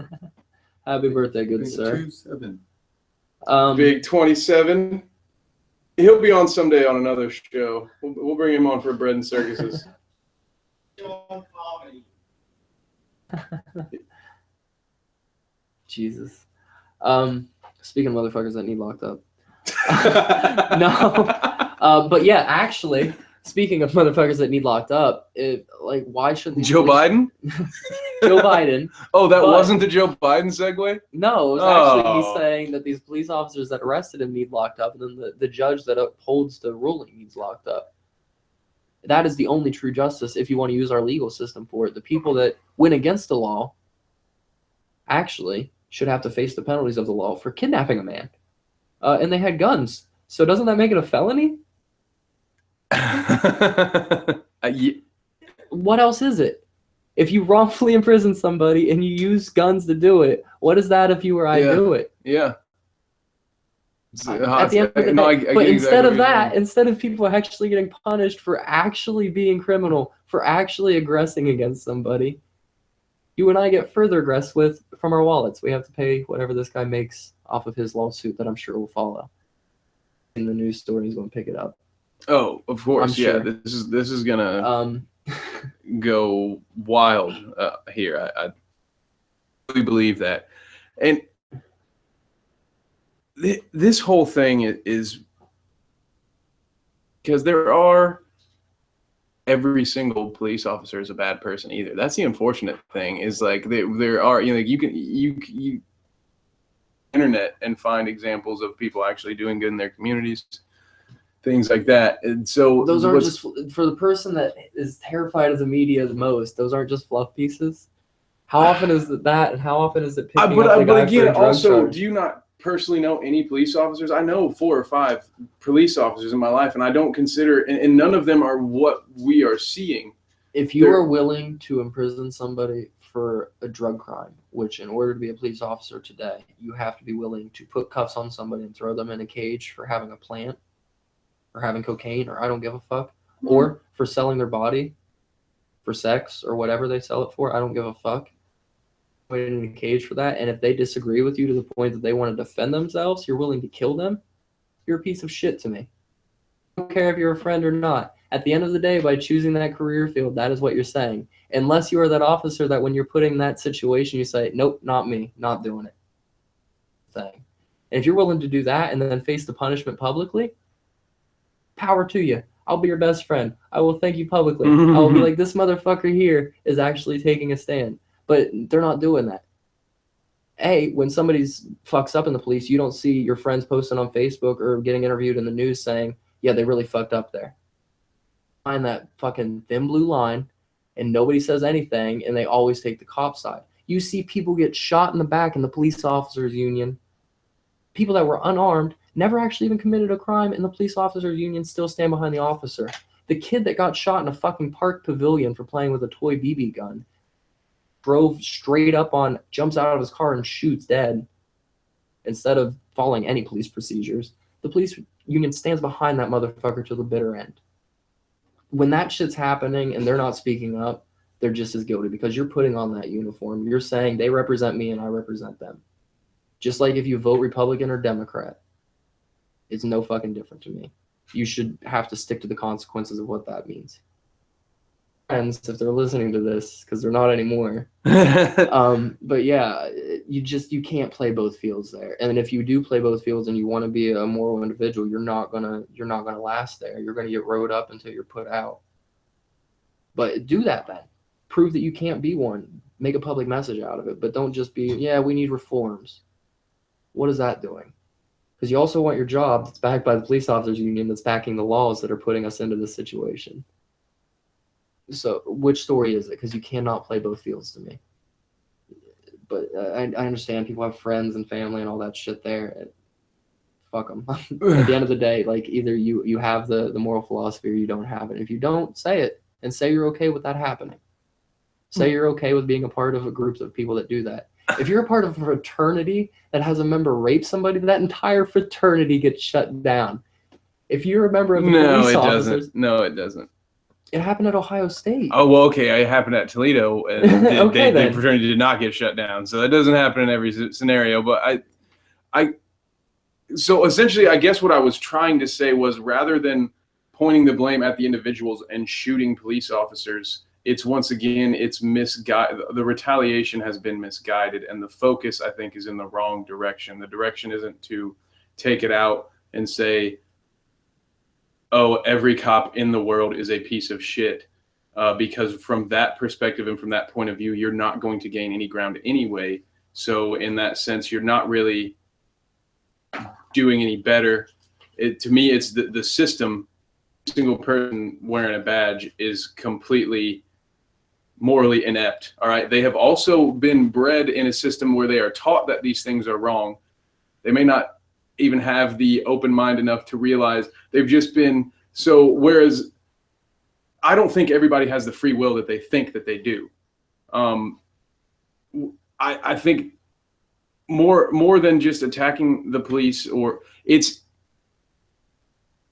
Happy birthday, good sir. 27. Big 27. He'll be on someday on another show. We'll bring him on for Bread and Circuses. Jesus. Speaking of motherfuckers that need locked up. No. But yeah, actually, speaking of motherfuckers that need locked up, why should these Joe Biden? Joe Biden. Oh, that wasn't the Joe Biden segue? No, it was actually me saying that these police officers that arrested him need locked up, and then the judge that upholds the ruling needs locked up. That is the only true justice if you want to use our legal system for it. The people that went against the law actually should have to face the penalties of the law for kidnapping a man. And they had guns. So doesn't that make it a felony? What else is it? If you wrongfully imprison somebody and you use guns to do it, what is that if you or I do it? Yeah. At the end of the day, but instead of that, instead of people actually getting punished for actually being criminal, for actually aggressing against somebody, you and I get further aggressed with from our wallets. We have to pay whatever this guy makes off of his lawsuit that I'm sure will follow. In the news story, he's going to pick it up. Oh, of course, I'm yeah. sure. This is gonna go wild here. I really believe that, and this whole thing is because every single police officer is a bad person either. That's the unfortunate thing, is like there are, like you internet and find examples of people actually doing good in their communities, things like that. And so those aren't just for the person that is terrified of the media the most. Those aren't just fluff pieces. How often is that, and how often is it picking up the guy but again, for a drug also, charge? do you not personally know any police officers? I know 4 or 5 police officers in my life, and I don't consider, and none of them are what we are seeing. If you are willing to imprison somebody for a drug crime, which in order to be a police officer today, you have to be willing to put cuffs on somebody and throw them in a cage for having a plant, or having cocaine, or I don't give a fuck, or for selling their body for sex or whatever they sell it for, I don't give a fuck. Put it in a cage for that. And if they disagree with you to the point that they want to defend themselves, you're willing to kill them, you're a piece of shit to me. I don't care if you're a friend or not. At the end of the day, by choosing that career field, that is what you're saying. Unless you are that officer that when you're put in that situation, you say, nope, not me, not doing it. And if you're willing to do that and then face the punishment publicly, power to you. I'll be your best friend. I will thank you publicly. I will be like, this motherfucker here is actually taking a stand. But they're not doing that. When somebody's fucks up in the police, you don't see your friends posting on Facebook or getting interviewed in the news saying, yeah, they really fucked up there. Find that fucking thin blue line, and nobody says anything, and they always take the cop side. You see people get shot in the back in the police officers union. People that were unarmed, never actually even committed a crime, and the police officers union still stand behind the officer. The kid that got shot in a fucking park pavilion for playing with a toy BB gun drove straight up on, jumps out of his car and shoots dead instead of following any police procedures. The police union stands behind that motherfucker to the bitter end. When that shit's happening and they're not speaking up, they're just as guilty because you're putting on that uniform. You're saying they represent me and I represent them. Just like if you vote Republican or Democrat, it's no fucking different to me. You should have to stick to the consequences of what that means. Friends, if they're listening to this, because they're not anymore. But yeah, you can't play both fields there. And if you do play both fields and you want to be a moral individual, you're not gonna last there. You're gonna get rode up until you're put out. But do that then. Prove that you can't be one. Make a public message out of it. But don't just be, yeah, we need reforms. What is that doing? Because you also want your job that's backed by the police officers union that's backing the laws that are putting us into this situation. So which story is it? Because you cannot play both fields to me. But I understand people have friends and family and all that shit there. Fuck them. At the end of the day, like either you have the moral philosophy or you don't have it. If you don't, say it and say you're okay with that happening. Say you're okay with being a part of a group of people that do that. If you're a part of a fraternity that has a member rape somebody, that entire fraternity gets shut down. If you're a member of the police officers, no, it doesn't. It happened at Ohio State. Oh, well, okay. It happened at Toledo, and the fraternity did not get shut down. So that doesn't happen in every scenario. But so essentially, I guess what I was trying to say was rather than pointing the blame at the individuals and shooting police officers it's once again, it's misguided. The retaliation has been misguided, and the focus, I think, is in the wrong direction. The direction isn't to take it out and say, oh, every cop in the world is a piece of shit. Because from that perspective and from that point of view, you're not going to gain any ground anyway. So in that sense, you're not really doing any better. To me, it's the system. Single person wearing a badge is completely morally inept. All right. They have also been bred in a system where they are taught that these things are wrong. They may not even have the open mind enough to realize they've just been so. Whereas I don't think everybody has the free will that they think that they do. I think more than just attacking the police, or it's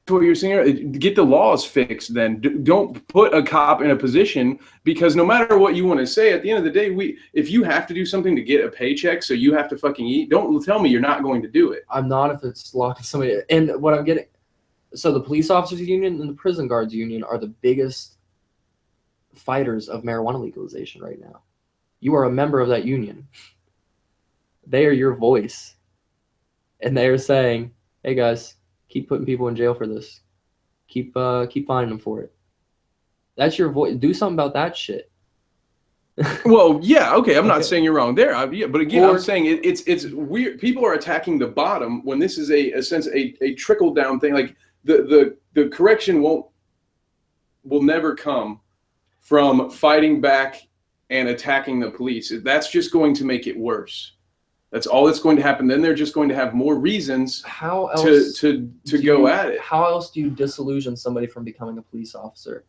what you're saying. Get the laws fixed. Then don't put a cop in a position, because no matter what you want to say, at the end of the day, if you have to do something to get a paycheck, so you have to fucking eat. Don't tell me you're not going to do it. I'm not if it's locking somebody. And what I'm getting, so the police officers union and the prison guards union are the biggest fighters of marijuana legalization right now. You are a member of that union. They are your voice, and they are saying, "Hey guys, keep putting people in jail for this. Keep finding them for it." That's your voice. Do something about that shit. Well, yeah, okay. I'm not saying you're wrong there. But again, I'm saying it's weird. People are attacking the bottom when this is a trickle down thing. Like the correction will never come from fighting back and attacking the police. That's just going to make it worse. That's all that's going to happen. Then they're just going to have more reasons to go at it. How else do you disillusion somebody from becoming a police officer?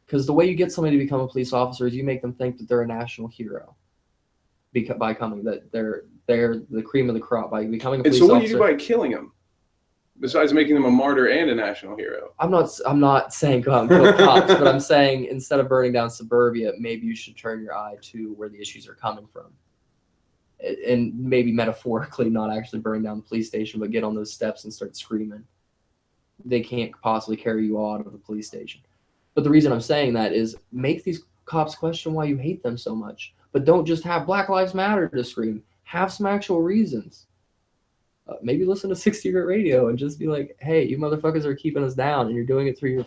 Because the way you get somebody to become a police officer is you make them think that they're a national hero by coming, that they're the cream of the crop by becoming a police officer. And so what do you do by killing them? Besides making them a martyr and a national hero. I'm not saying go out and kill cops, but I'm saying instead of burning down suburbia, maybe you should turn your eye to where the issues are coming from. And maybe metaphorically, not actually burn down the police station, but get on those steps and start screaming. They can't possibly carry you out of the police station. But the reason I'm saying that is make these cops question why you hate them so much. But don't just have Black Lives Matter to scream. Have some actual reasons. Maybe listen to 60 Grit Radio and just be like, hey, you motherfuckers are keeping us down, and you're doing it through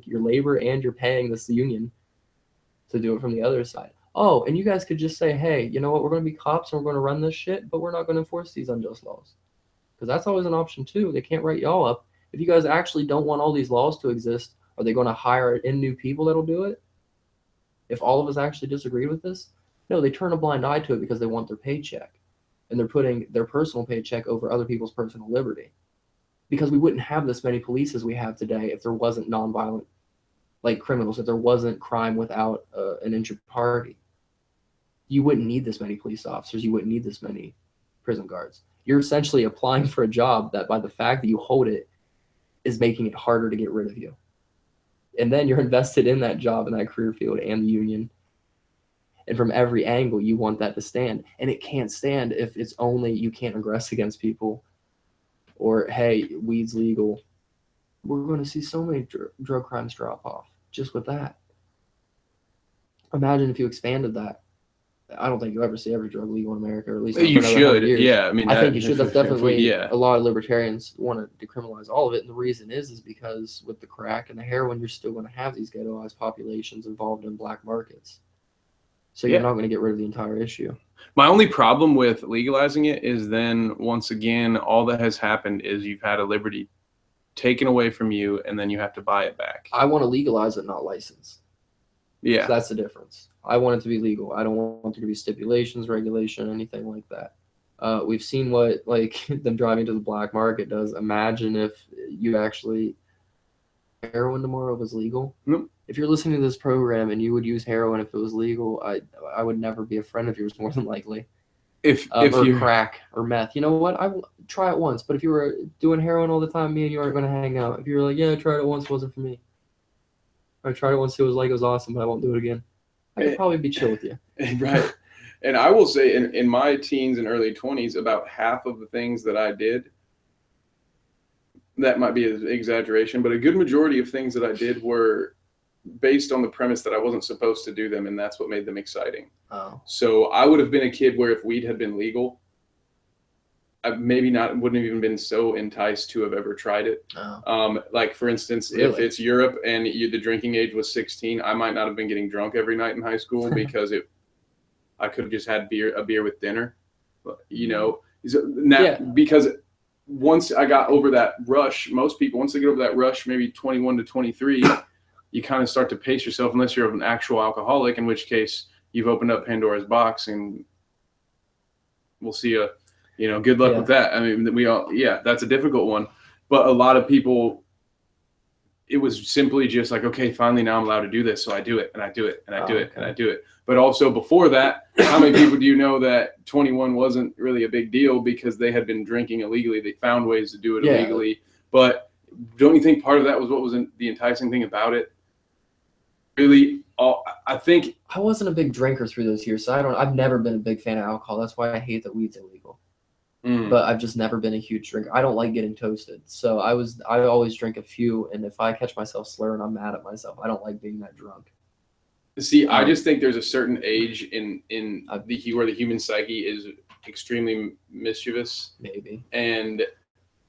your labor, and you're paying this union to do it from the other side. Oh, and you guys could just say, hey, you know what? We're going to be cops and we're going to run this shit, but we're not going to enforce these unjust laws. Because that's always an option too. They can't write y'all up. If you guys actually don't want all these laws to exist, are they going to hire in new people that'll do it? If all of us actually disagree with this? No, they turn a blind eye to it because they want their paycheck. And they're putting their personal paycheck over other people's personal liberty. Because we wouldn't have this many police as we have today if there wasn't nonviolent criminals, if there wasn't crime without an injured party. You wouldn't need this many police officers. You wouldn't need this many prison guards. You're essentially applying for a job that by the fact that you hold it is making it harder to get rid of you. And then you're invested in that job and that career field and the union. And from every angle, you want that to stand. And it can't stand if it's only you can't aggress against people or, hey, weed's legal. We're going to see so many drug crimes drop off just with that. Imagine if you expanded that. I don't think you'll ever see every drug legal in America, or at least you should. Yeah, I mean, I think you should. That's definitely a lot of libertarians want to decriminalize all of it, and the reason is because with the crack and the heroin, you're still going to have these ghettoized populations involved in black markets. So you're not going to get rid of the entire issue. My only problem with legalizing it is then once again, all that has happened is you've had a liberty taken away from you, and then you have to buy it back. I want to legalize it, not license. Yeah, so that's the difference. I want it to be legal. I don't want there to be stipulations, regulation, anything like that. We've seen what them driving to the black market does. Imagine if you actually heroin tomorrow was legal. Nope. If you're listening to this program and you would use heroin if it was legal, I would never be a friend of yours, more than likely. If or you crack or meth, you know what? I will try it once. But if you were doing heroin all the time, me and you aren't going to hang out. If you were like, yeah, I tried it once, it wasn't for me. I tried it once, it was awesome, but I won't do it again. I could probably be chill with you. Right. And I will say in my teens and early 20s, about half of the things that I did, that might be an exaggeration, but a good majority of things that I did were based on the premise that I wasn't supposed to do them, and that's what made them exciting. Oh. So I would have been a kid where if weed had been legal, I maybe not wouldn't have even been so enticed to have ever tried it. Oh. Like for instance, if Really? it's Europe and the drinking age was 16, I might not have been getting drunk every night in high school because I could have just had a beer with dinner, you know. Now, because once I got over that rush, most people, once they get over that rush, maybe 21 to 23, you kind of start to pace yourself, unless you're an actual alcoholic, in which case you've opened up Pandora's box, and we'll see good luck with that. I mean, that's a difficult one. But a lot of people, it was simply just like, okay, finally now I'm allowed to do this. So I do it, and I do it, and I do it, and I do it. But also before that, how many people do you know that 21 wasn't really a big deal because they had been drinking illegally? They found ways to do it illegally. But don't you think part of that was what was the enticing thing about it? Really, I think I wasn't a big drinker through those years, so I've never been a big fan of alcohol. That's why I hate that weed's illegal. But I've just never been a huge drinker. I don't like getting toasted. So I always drink a few, and if I catch myself slurring, I'm mad at myself. I don't like being that drunk. See, I just think there's a certain age in where the human psyche is extremely mischievous. Maybe. And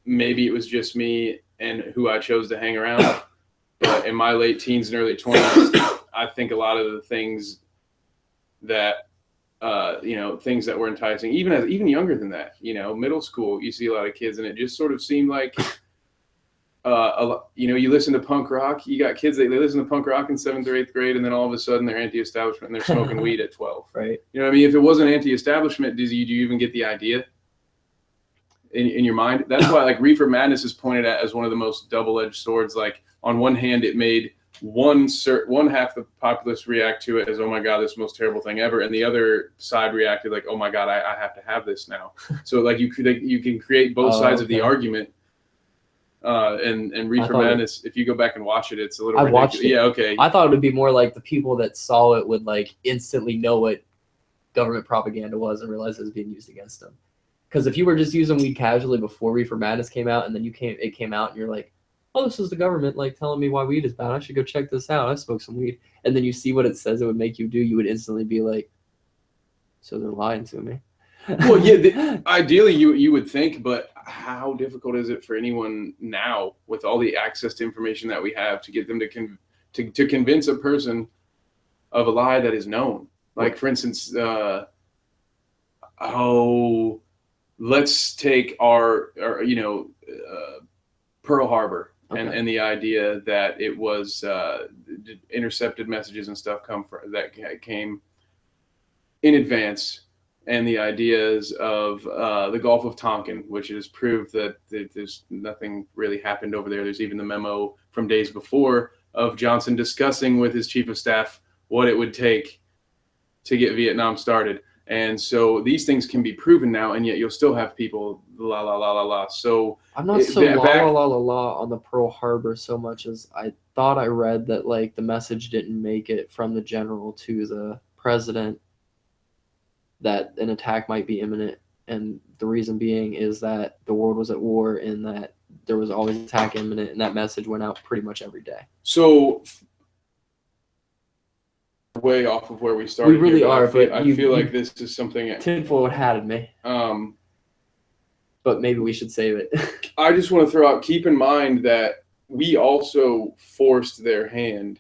maybe it was just me and who I chose to hang around. But in my late teens and early 20s, I think a lot of the things that things that were enticing, even younger than that, middle school, you see a lot of kids, and it just sort of seemed like, you listen to punk rock, you got kids, they listen to punk rock in 7th or 8th grade, and then all of a sudden they're anti-establishment and they're smoking weed at 12. Right. You know what I mean? If it wasn't anti-establishment, do you even get the idea in your mind? That's why like Reefer Madness is pointed at as one of the most double-edged swords. Like on one hand, it made one half the populace react to it as, oh my God, this is the most terrible thing ever. And the other side reacted like, oh my God, I have to have this now. So like you can create both sides of the argument. And Reefer Madness, if you go back and watch it, it's a little ridiculous. Watched it. Yeah, okay. I thought it would be more like the people that saw it would like instantly know what government propaganda was and realize it was being used against them. Because if you were just using weed casually before Reefer Madness came out, and then it came out and you're like, oh, this is the government like telling me why weed is bad. I should go check this out. I smoke some weed. And then you see what it says it would make you do. You would instantly be like, so they're lying to me. Well, yeah, ideally you would think, but how difficult is it for anyone now with all the access to information that we have to get them to convince a person of a lie that is known? Like, for instance, let's take our Pearl Harbor. Okay. And the idea that it was intercepted messages and stuff that came in advance, and the ideas of the Gulf of Tonkin, which has proved that there's nothing really happened over there. There's even the memo from days before of Johnson discussing with his chief of staff what it would take to get Vietnam started. And so these things can be proven now, and yet you'll still have people la la la la la. So I'm not so la la la la on the Pearl Harbor so much as I thought I read that like the message didn't make it from the general to the president that an attack might be imminent, and the reason being is that the world was at war and that there was always an attack imminent, and that message went out pretty much every day. So way off of where we started. We really are, but I feel like this is something tinfoil hatted me. But maybe we should save it. I just want to throw out, keep in mind that we also forced their hand.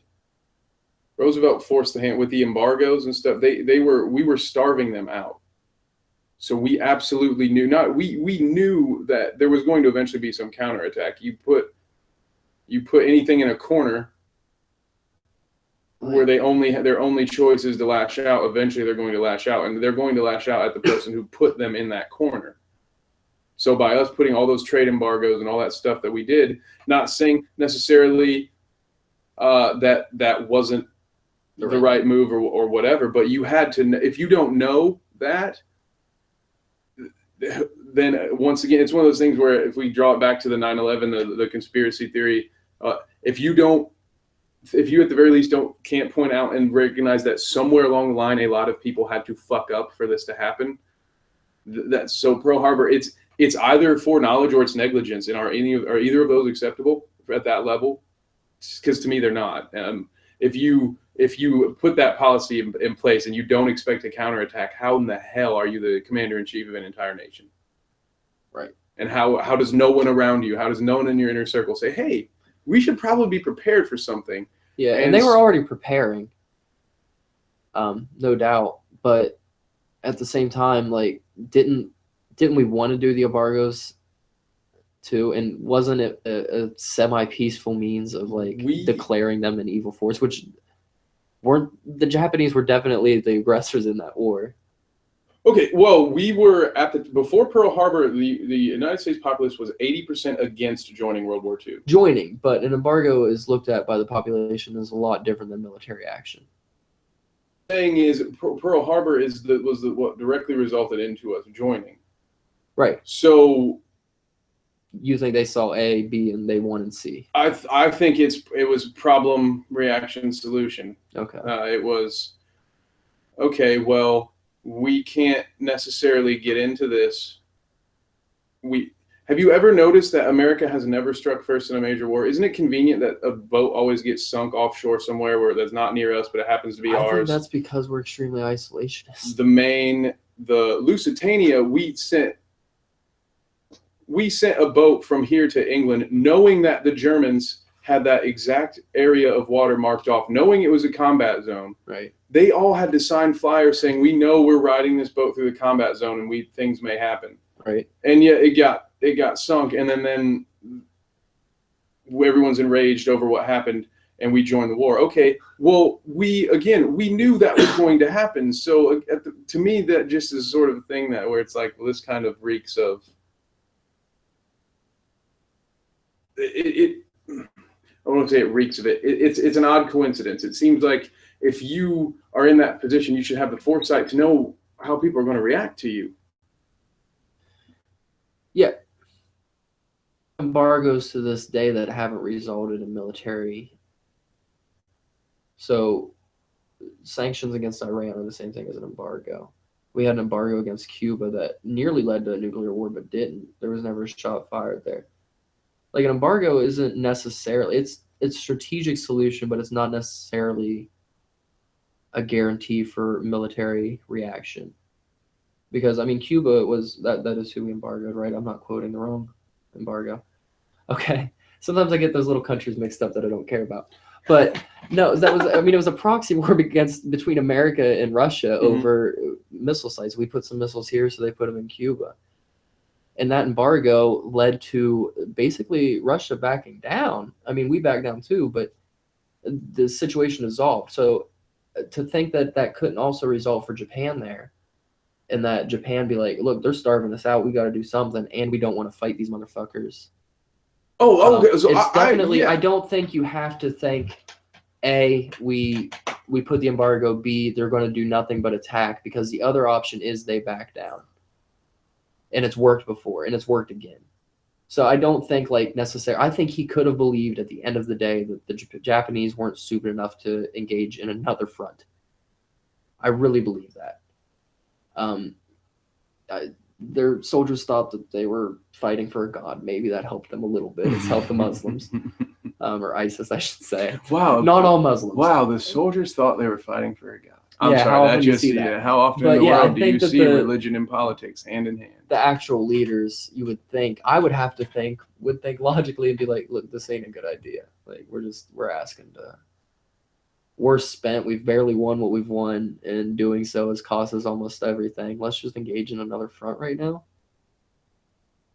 Roosevelt forced the hand with the embargoes and stuff. We were starving them out. So we absolutely knew we knew that there was going to eventually be some counterattack. You put anything in a corner where their only choice is to lash out. Eventually they're going to lash out, and they're going to lash out at the person who put them in that corner. So by us putting all those trade embargoes and all that stuff that we did, not saying necessarily that wasn't the right move or whatever, but you had to, if you don't know that, then once again, it's one of those things where if we draw it back to the 9/11, the conspiracy theory, if you at the very least can't point out and recognize that somewhere along the line a lot of people had to fuck up for this to happen, so Pearl Harbor, it's either foreknowledge or it's negligence. And are either of those acceptable at that level? Because to me they're not. if you put that policy in place and you don't expect a counterattack, how in the hell are you the commander-in-chief of an entire nation? Right. And how does no one around you, how does no one in your inner circle say, hey, we should probably be prepared for something? Yeah, and they were already preparing, no doubt. But at the same time, like, didn't we want to do the embargoes too? And wasn't it a semi-peaceful means of declaring them an evil force, which the Japanese were definitely the aggressors in that war. Okay, well, we were before Pearl Harbor, the United States populace was 80% against joining World War II. Joining, but an embargo is looked at by the population as a lot different than military action. The thing is, Pearl Harbor was what directly resulted into us joining. Right. So you think they saw A, B, and they wanted C? I think it was problem, reaction, solution. Okay. It was, okay, well, we can't necessarily get into this. Have you ever noticed that America has never struck first in a major war? Isn't it convenient that a boat always gets sunk offshore somewhere that's not near us, but it happens to be ours? I think that's because we're extremely isolationist. The Lusitania, we sent a boat from here to England knowing that the Germans had that exact area of water marked off, knowing it was a combat zone. Right. They all had to sign flyers saying, we know we're riding this boat through the combat zone and things may happen. Right. And yet it got sunk, and then everyone's enraged over what happened, and we joined the war. Okay, well, we knew that was going to happen. So to me, that just is sort of a thing where it's like, well, this kind of reeks of I won't say it reeks of it. It's an odd coincidence. It seems like if you are in that position, you should have the foresight to know how people are going to react to you. Yeah. Embargoes to this day that haven't resulted in military. So sanctions against Iran are the same thing as an embargo. We had an embargo against Cuba that nearly led to a nuclear war, but didn't. There was never a shot fired there. Like, an embargo isn't necessarily, it's a strategic solution, but it's not necessarily a guarantee for military reaction. Because, I mean, Cuba that is who we embargoed, right? I'm not quoting the wrong embargo. Okay. Sometimes I get those little countries mixed up that I don't care about. But no, it was a proxy war between America and Russia over missile sites. We put some missiles here, so they put them in Cuba. And that embargo led to basically Russia backing down. I mean, we backed down too, but the situation dissolved. So to think that couldn't also result for Japan there, and that Japan be like, look, they're starving us out. We got to do something, and we don't want to fight these motherfuckers. Okay. So it's definitely. I don't think you have to think, A, we put the embargo. B, they're going to do nothing but attack, because the other option is they back down. And it's worked before, and it's worked again. So I don't think necessarily. I think he could have believed at the end of the day that the Japanese weren't stupid enough to engage in another front. I really believe that. Their soldiers thought that they were fighting for a god. Maybe that helped them a little bit. It's helped the Muslims, or ISIS, I should say. Wow. Not all Muslims. Wow, the soldiers thought they were fighting for a god. I'm sorry, how often do you see that? How often in the world do you see religion and politics hand in hand? The actual leaders, you would think, would think logically and be like, look, this ain't a good idea. Like, we're asking to, we're spent. We've barely won what we've won, and doing so has cost us almost everything. Let's just engage in another front right now.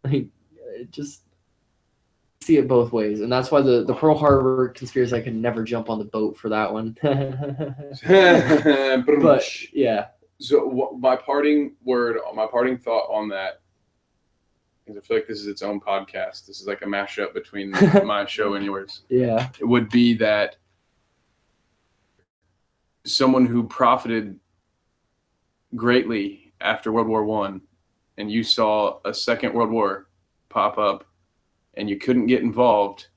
Like, just see it both ways. And that's why the Pearl Harbor conspiracy, I could never jump on the boat for that one. But yeah. So my parting thought on that, because I feel like this is its own podcast. This is like a mashup between my show and yours. Yeah. It would be that someone who profited greatly after World War I, and you saw a Second World War pop up, and you couldn't get involved,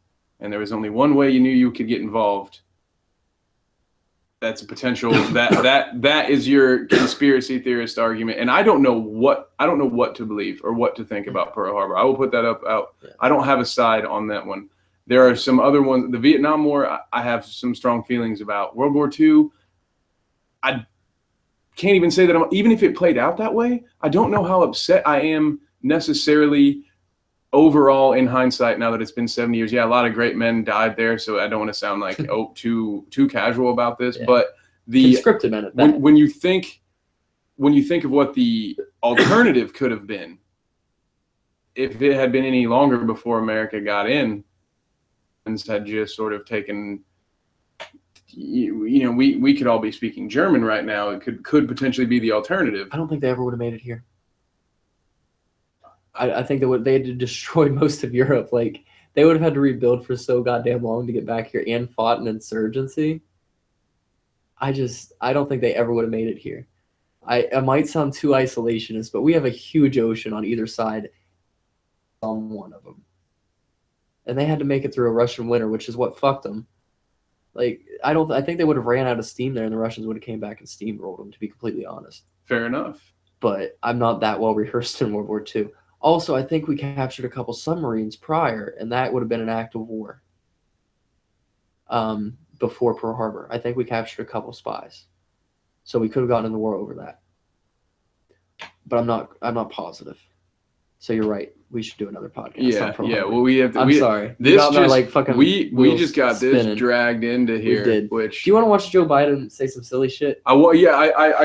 and there was only one way you knew you could get involved. That's a potential that is your conspiracy theorist argument. And I don't know what to believe or what to think about Pearl Harbor. I will put that out. Yeah. I don't have a side on that one. There are some other ones. The Vietnam War, I have some strong feelings about. World War II, I can't even say that even if it played out that way, I don't know how upset I am necessarily overall in hindsight now that it's been 70 years. Yeah, a lot of great men died there, so I don't want to sound like too casual about this, but the conscripted men at that. When you think of what the alternative could have been if it had been any longer before America got in, and had just sort of taken, we could all be speaking German right now. It could potentially be the alternative. I don't think they ever would have made it here. I think they had to destroy most of Europe. Like, they would have had to rebuild for so goddamn long to get back here and fought an insurgency. I don't think they ever would have made it here. I might sound too isolationist, but we have a huge ocean on either side on one of them. And they had to make it through a Russian winter, which is what fucked them. Like, I think they would have ran out of steam there, and the Russians would have came back and steamrolled them, to be completely honest. Fair enough. But I'm not that well rehearsed in World War II. Also, I think we captured a couple submarines prior, and that would have been an act of war. Before Pearl Harbor, I think we captured a couple spies, so we could have gotten in the war over that. But I'm not positive. So you're right. We should do another podcast. Yeah. Well, we have to. I'm sorry. This just like fucking. We just got spinning. This dragged into here. We did. Which do you want to watch Joe Biden say some silly shit? I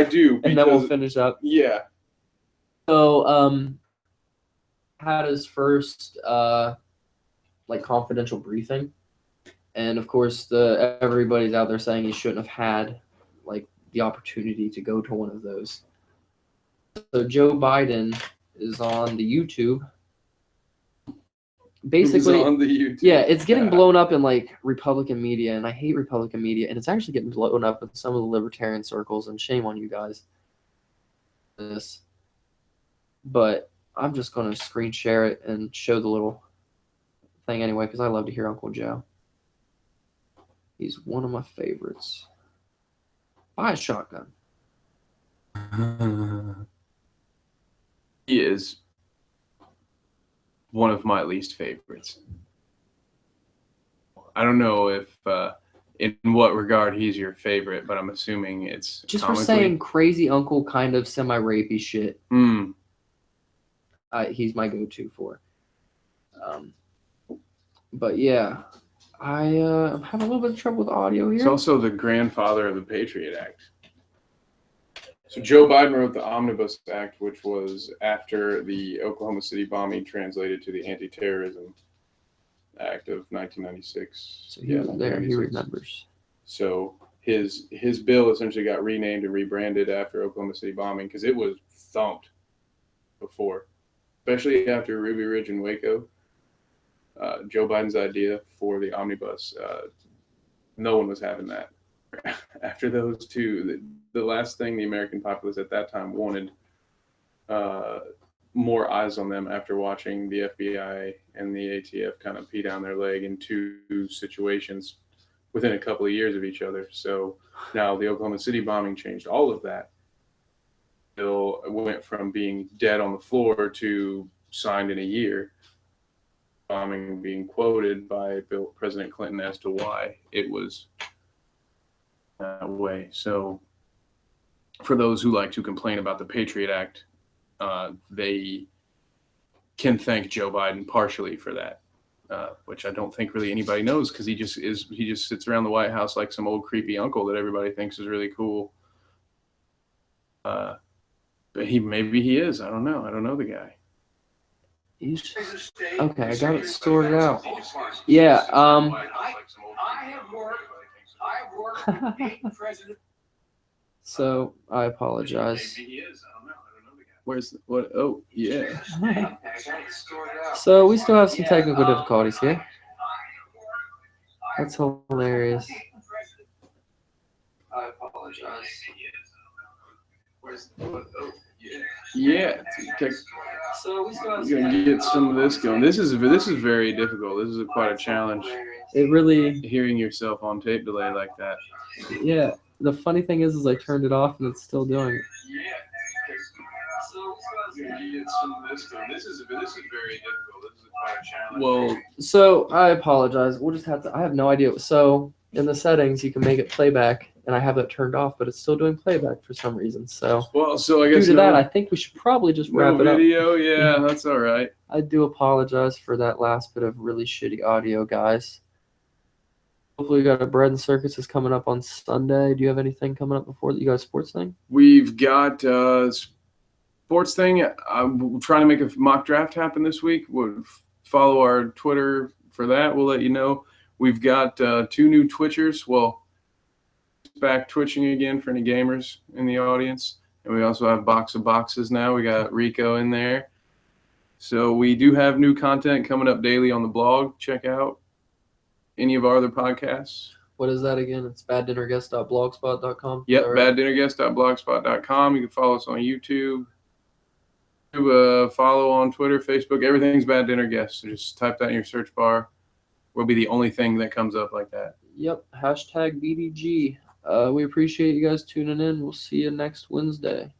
do. And then we'll finish up. Yeah. So had his first confidential briefing, and of course everybody's out there saying he shouldn't have had the opportunity to go to one of those. So Joe Biden is on the YouTube. Basically, on the YouTube. Yeah, it's getting blown up in Republican media, and I hate Republican media, and it's actually getting blown up in some of the libertarian circles, and shame on you guys. But I'm just going to screen share it and show the little thing anyway, because I love to hear Uncle Joe. He's one of my favorites. Buy a shotgun. He is one of my least favorites. I don't know if in what regard he's your favorite, but I'm assuming it's just comically. For saying crazy uncle kind of semi-rapey shit. He's my go-to for. But yeah, I'm having a little bit of trouble with audio here. He's also the grandfather of the Patriot Act. So Joe Biden wrote the Omnibus Act, which was after the Oklahoma City bombing translated to the Anti-Terrorism Act of 1996. So he was there. He remembers. So his bill essentially got renamed and rebranded after Oklahoma City bombing because it was thumped before, especially after Ruby Ridge and Waco. Joe Biden's idea for the omnibus, no one was having that. After those two, the last thing the American populace at that time wanted more eyes on them after watching the FBI and the ATF kind of pee down their leg in two situations within a couple of years of each other. So now the Oklahoma City bombing changed all of that. Bill went from being dead on the floor to signed in a year. Bombing being quoted by President Clinton as to why it was that way. So for those who like to complain about the Patriot Act, they can thank Joe Biden partially for that, which I don't think really anybody knows because he just sits around the White House like some old creepy uncle that everybody thinks is really cool. But maybe he is. I don't know. I don't know the guy. Okay, I got it sorted out. Yeah. So I apologize. Where's what? Oh, yeah. So we still have some technical difficulties here. That's hilarious. I apologize. Where's what? Oh, yeah. So we still have We're gonna get some of this going. This is very difficult. This is quite a challenge. It really hearing yourself on tape delay like that. Yeah. The funny thing is I turned it off and it's still doing it. Yeah. So we're gonna get some of this going. This is very difficult. This is Well, So I apologize. We'll just have to. I have no idea. So in the settings, you can make it playback, and I have it turned off, but it's still doing playback for some reason. So so I due guess to that, I think we should probably just wrap it up. video. Yeah, that's all right. I do apologize for that last bit of really shitty audio, guys. Hopefully, we got a bread and circuses coming up on Sunday. Do you have anything coming up before that? You got a sports thing? We've got sports thing. I'm trying to make a mock draft happen this week. We'll follow our Twitter for that. We'll let you know. We've got 2 new Twitchers. Well, back twitching again for any gamers in the audience. And we also have Box of Boxes now. We got Rico in there. So we do have new content coming up daily on the blog. Check out any of our other podcasts. What is that again? It's baddinnerguest.blogspot.com. Yep, baddinnerguest.blogspot.com. You can follow us on YouTube. Follow on Twitter, Facebook. Everything's Bad Dinner Guest. So just type that in your search bar. We'll be the only thing that comes up like that. Yep, #BDG. We appreciate you guys tuning in. We'll see you next Wednesday.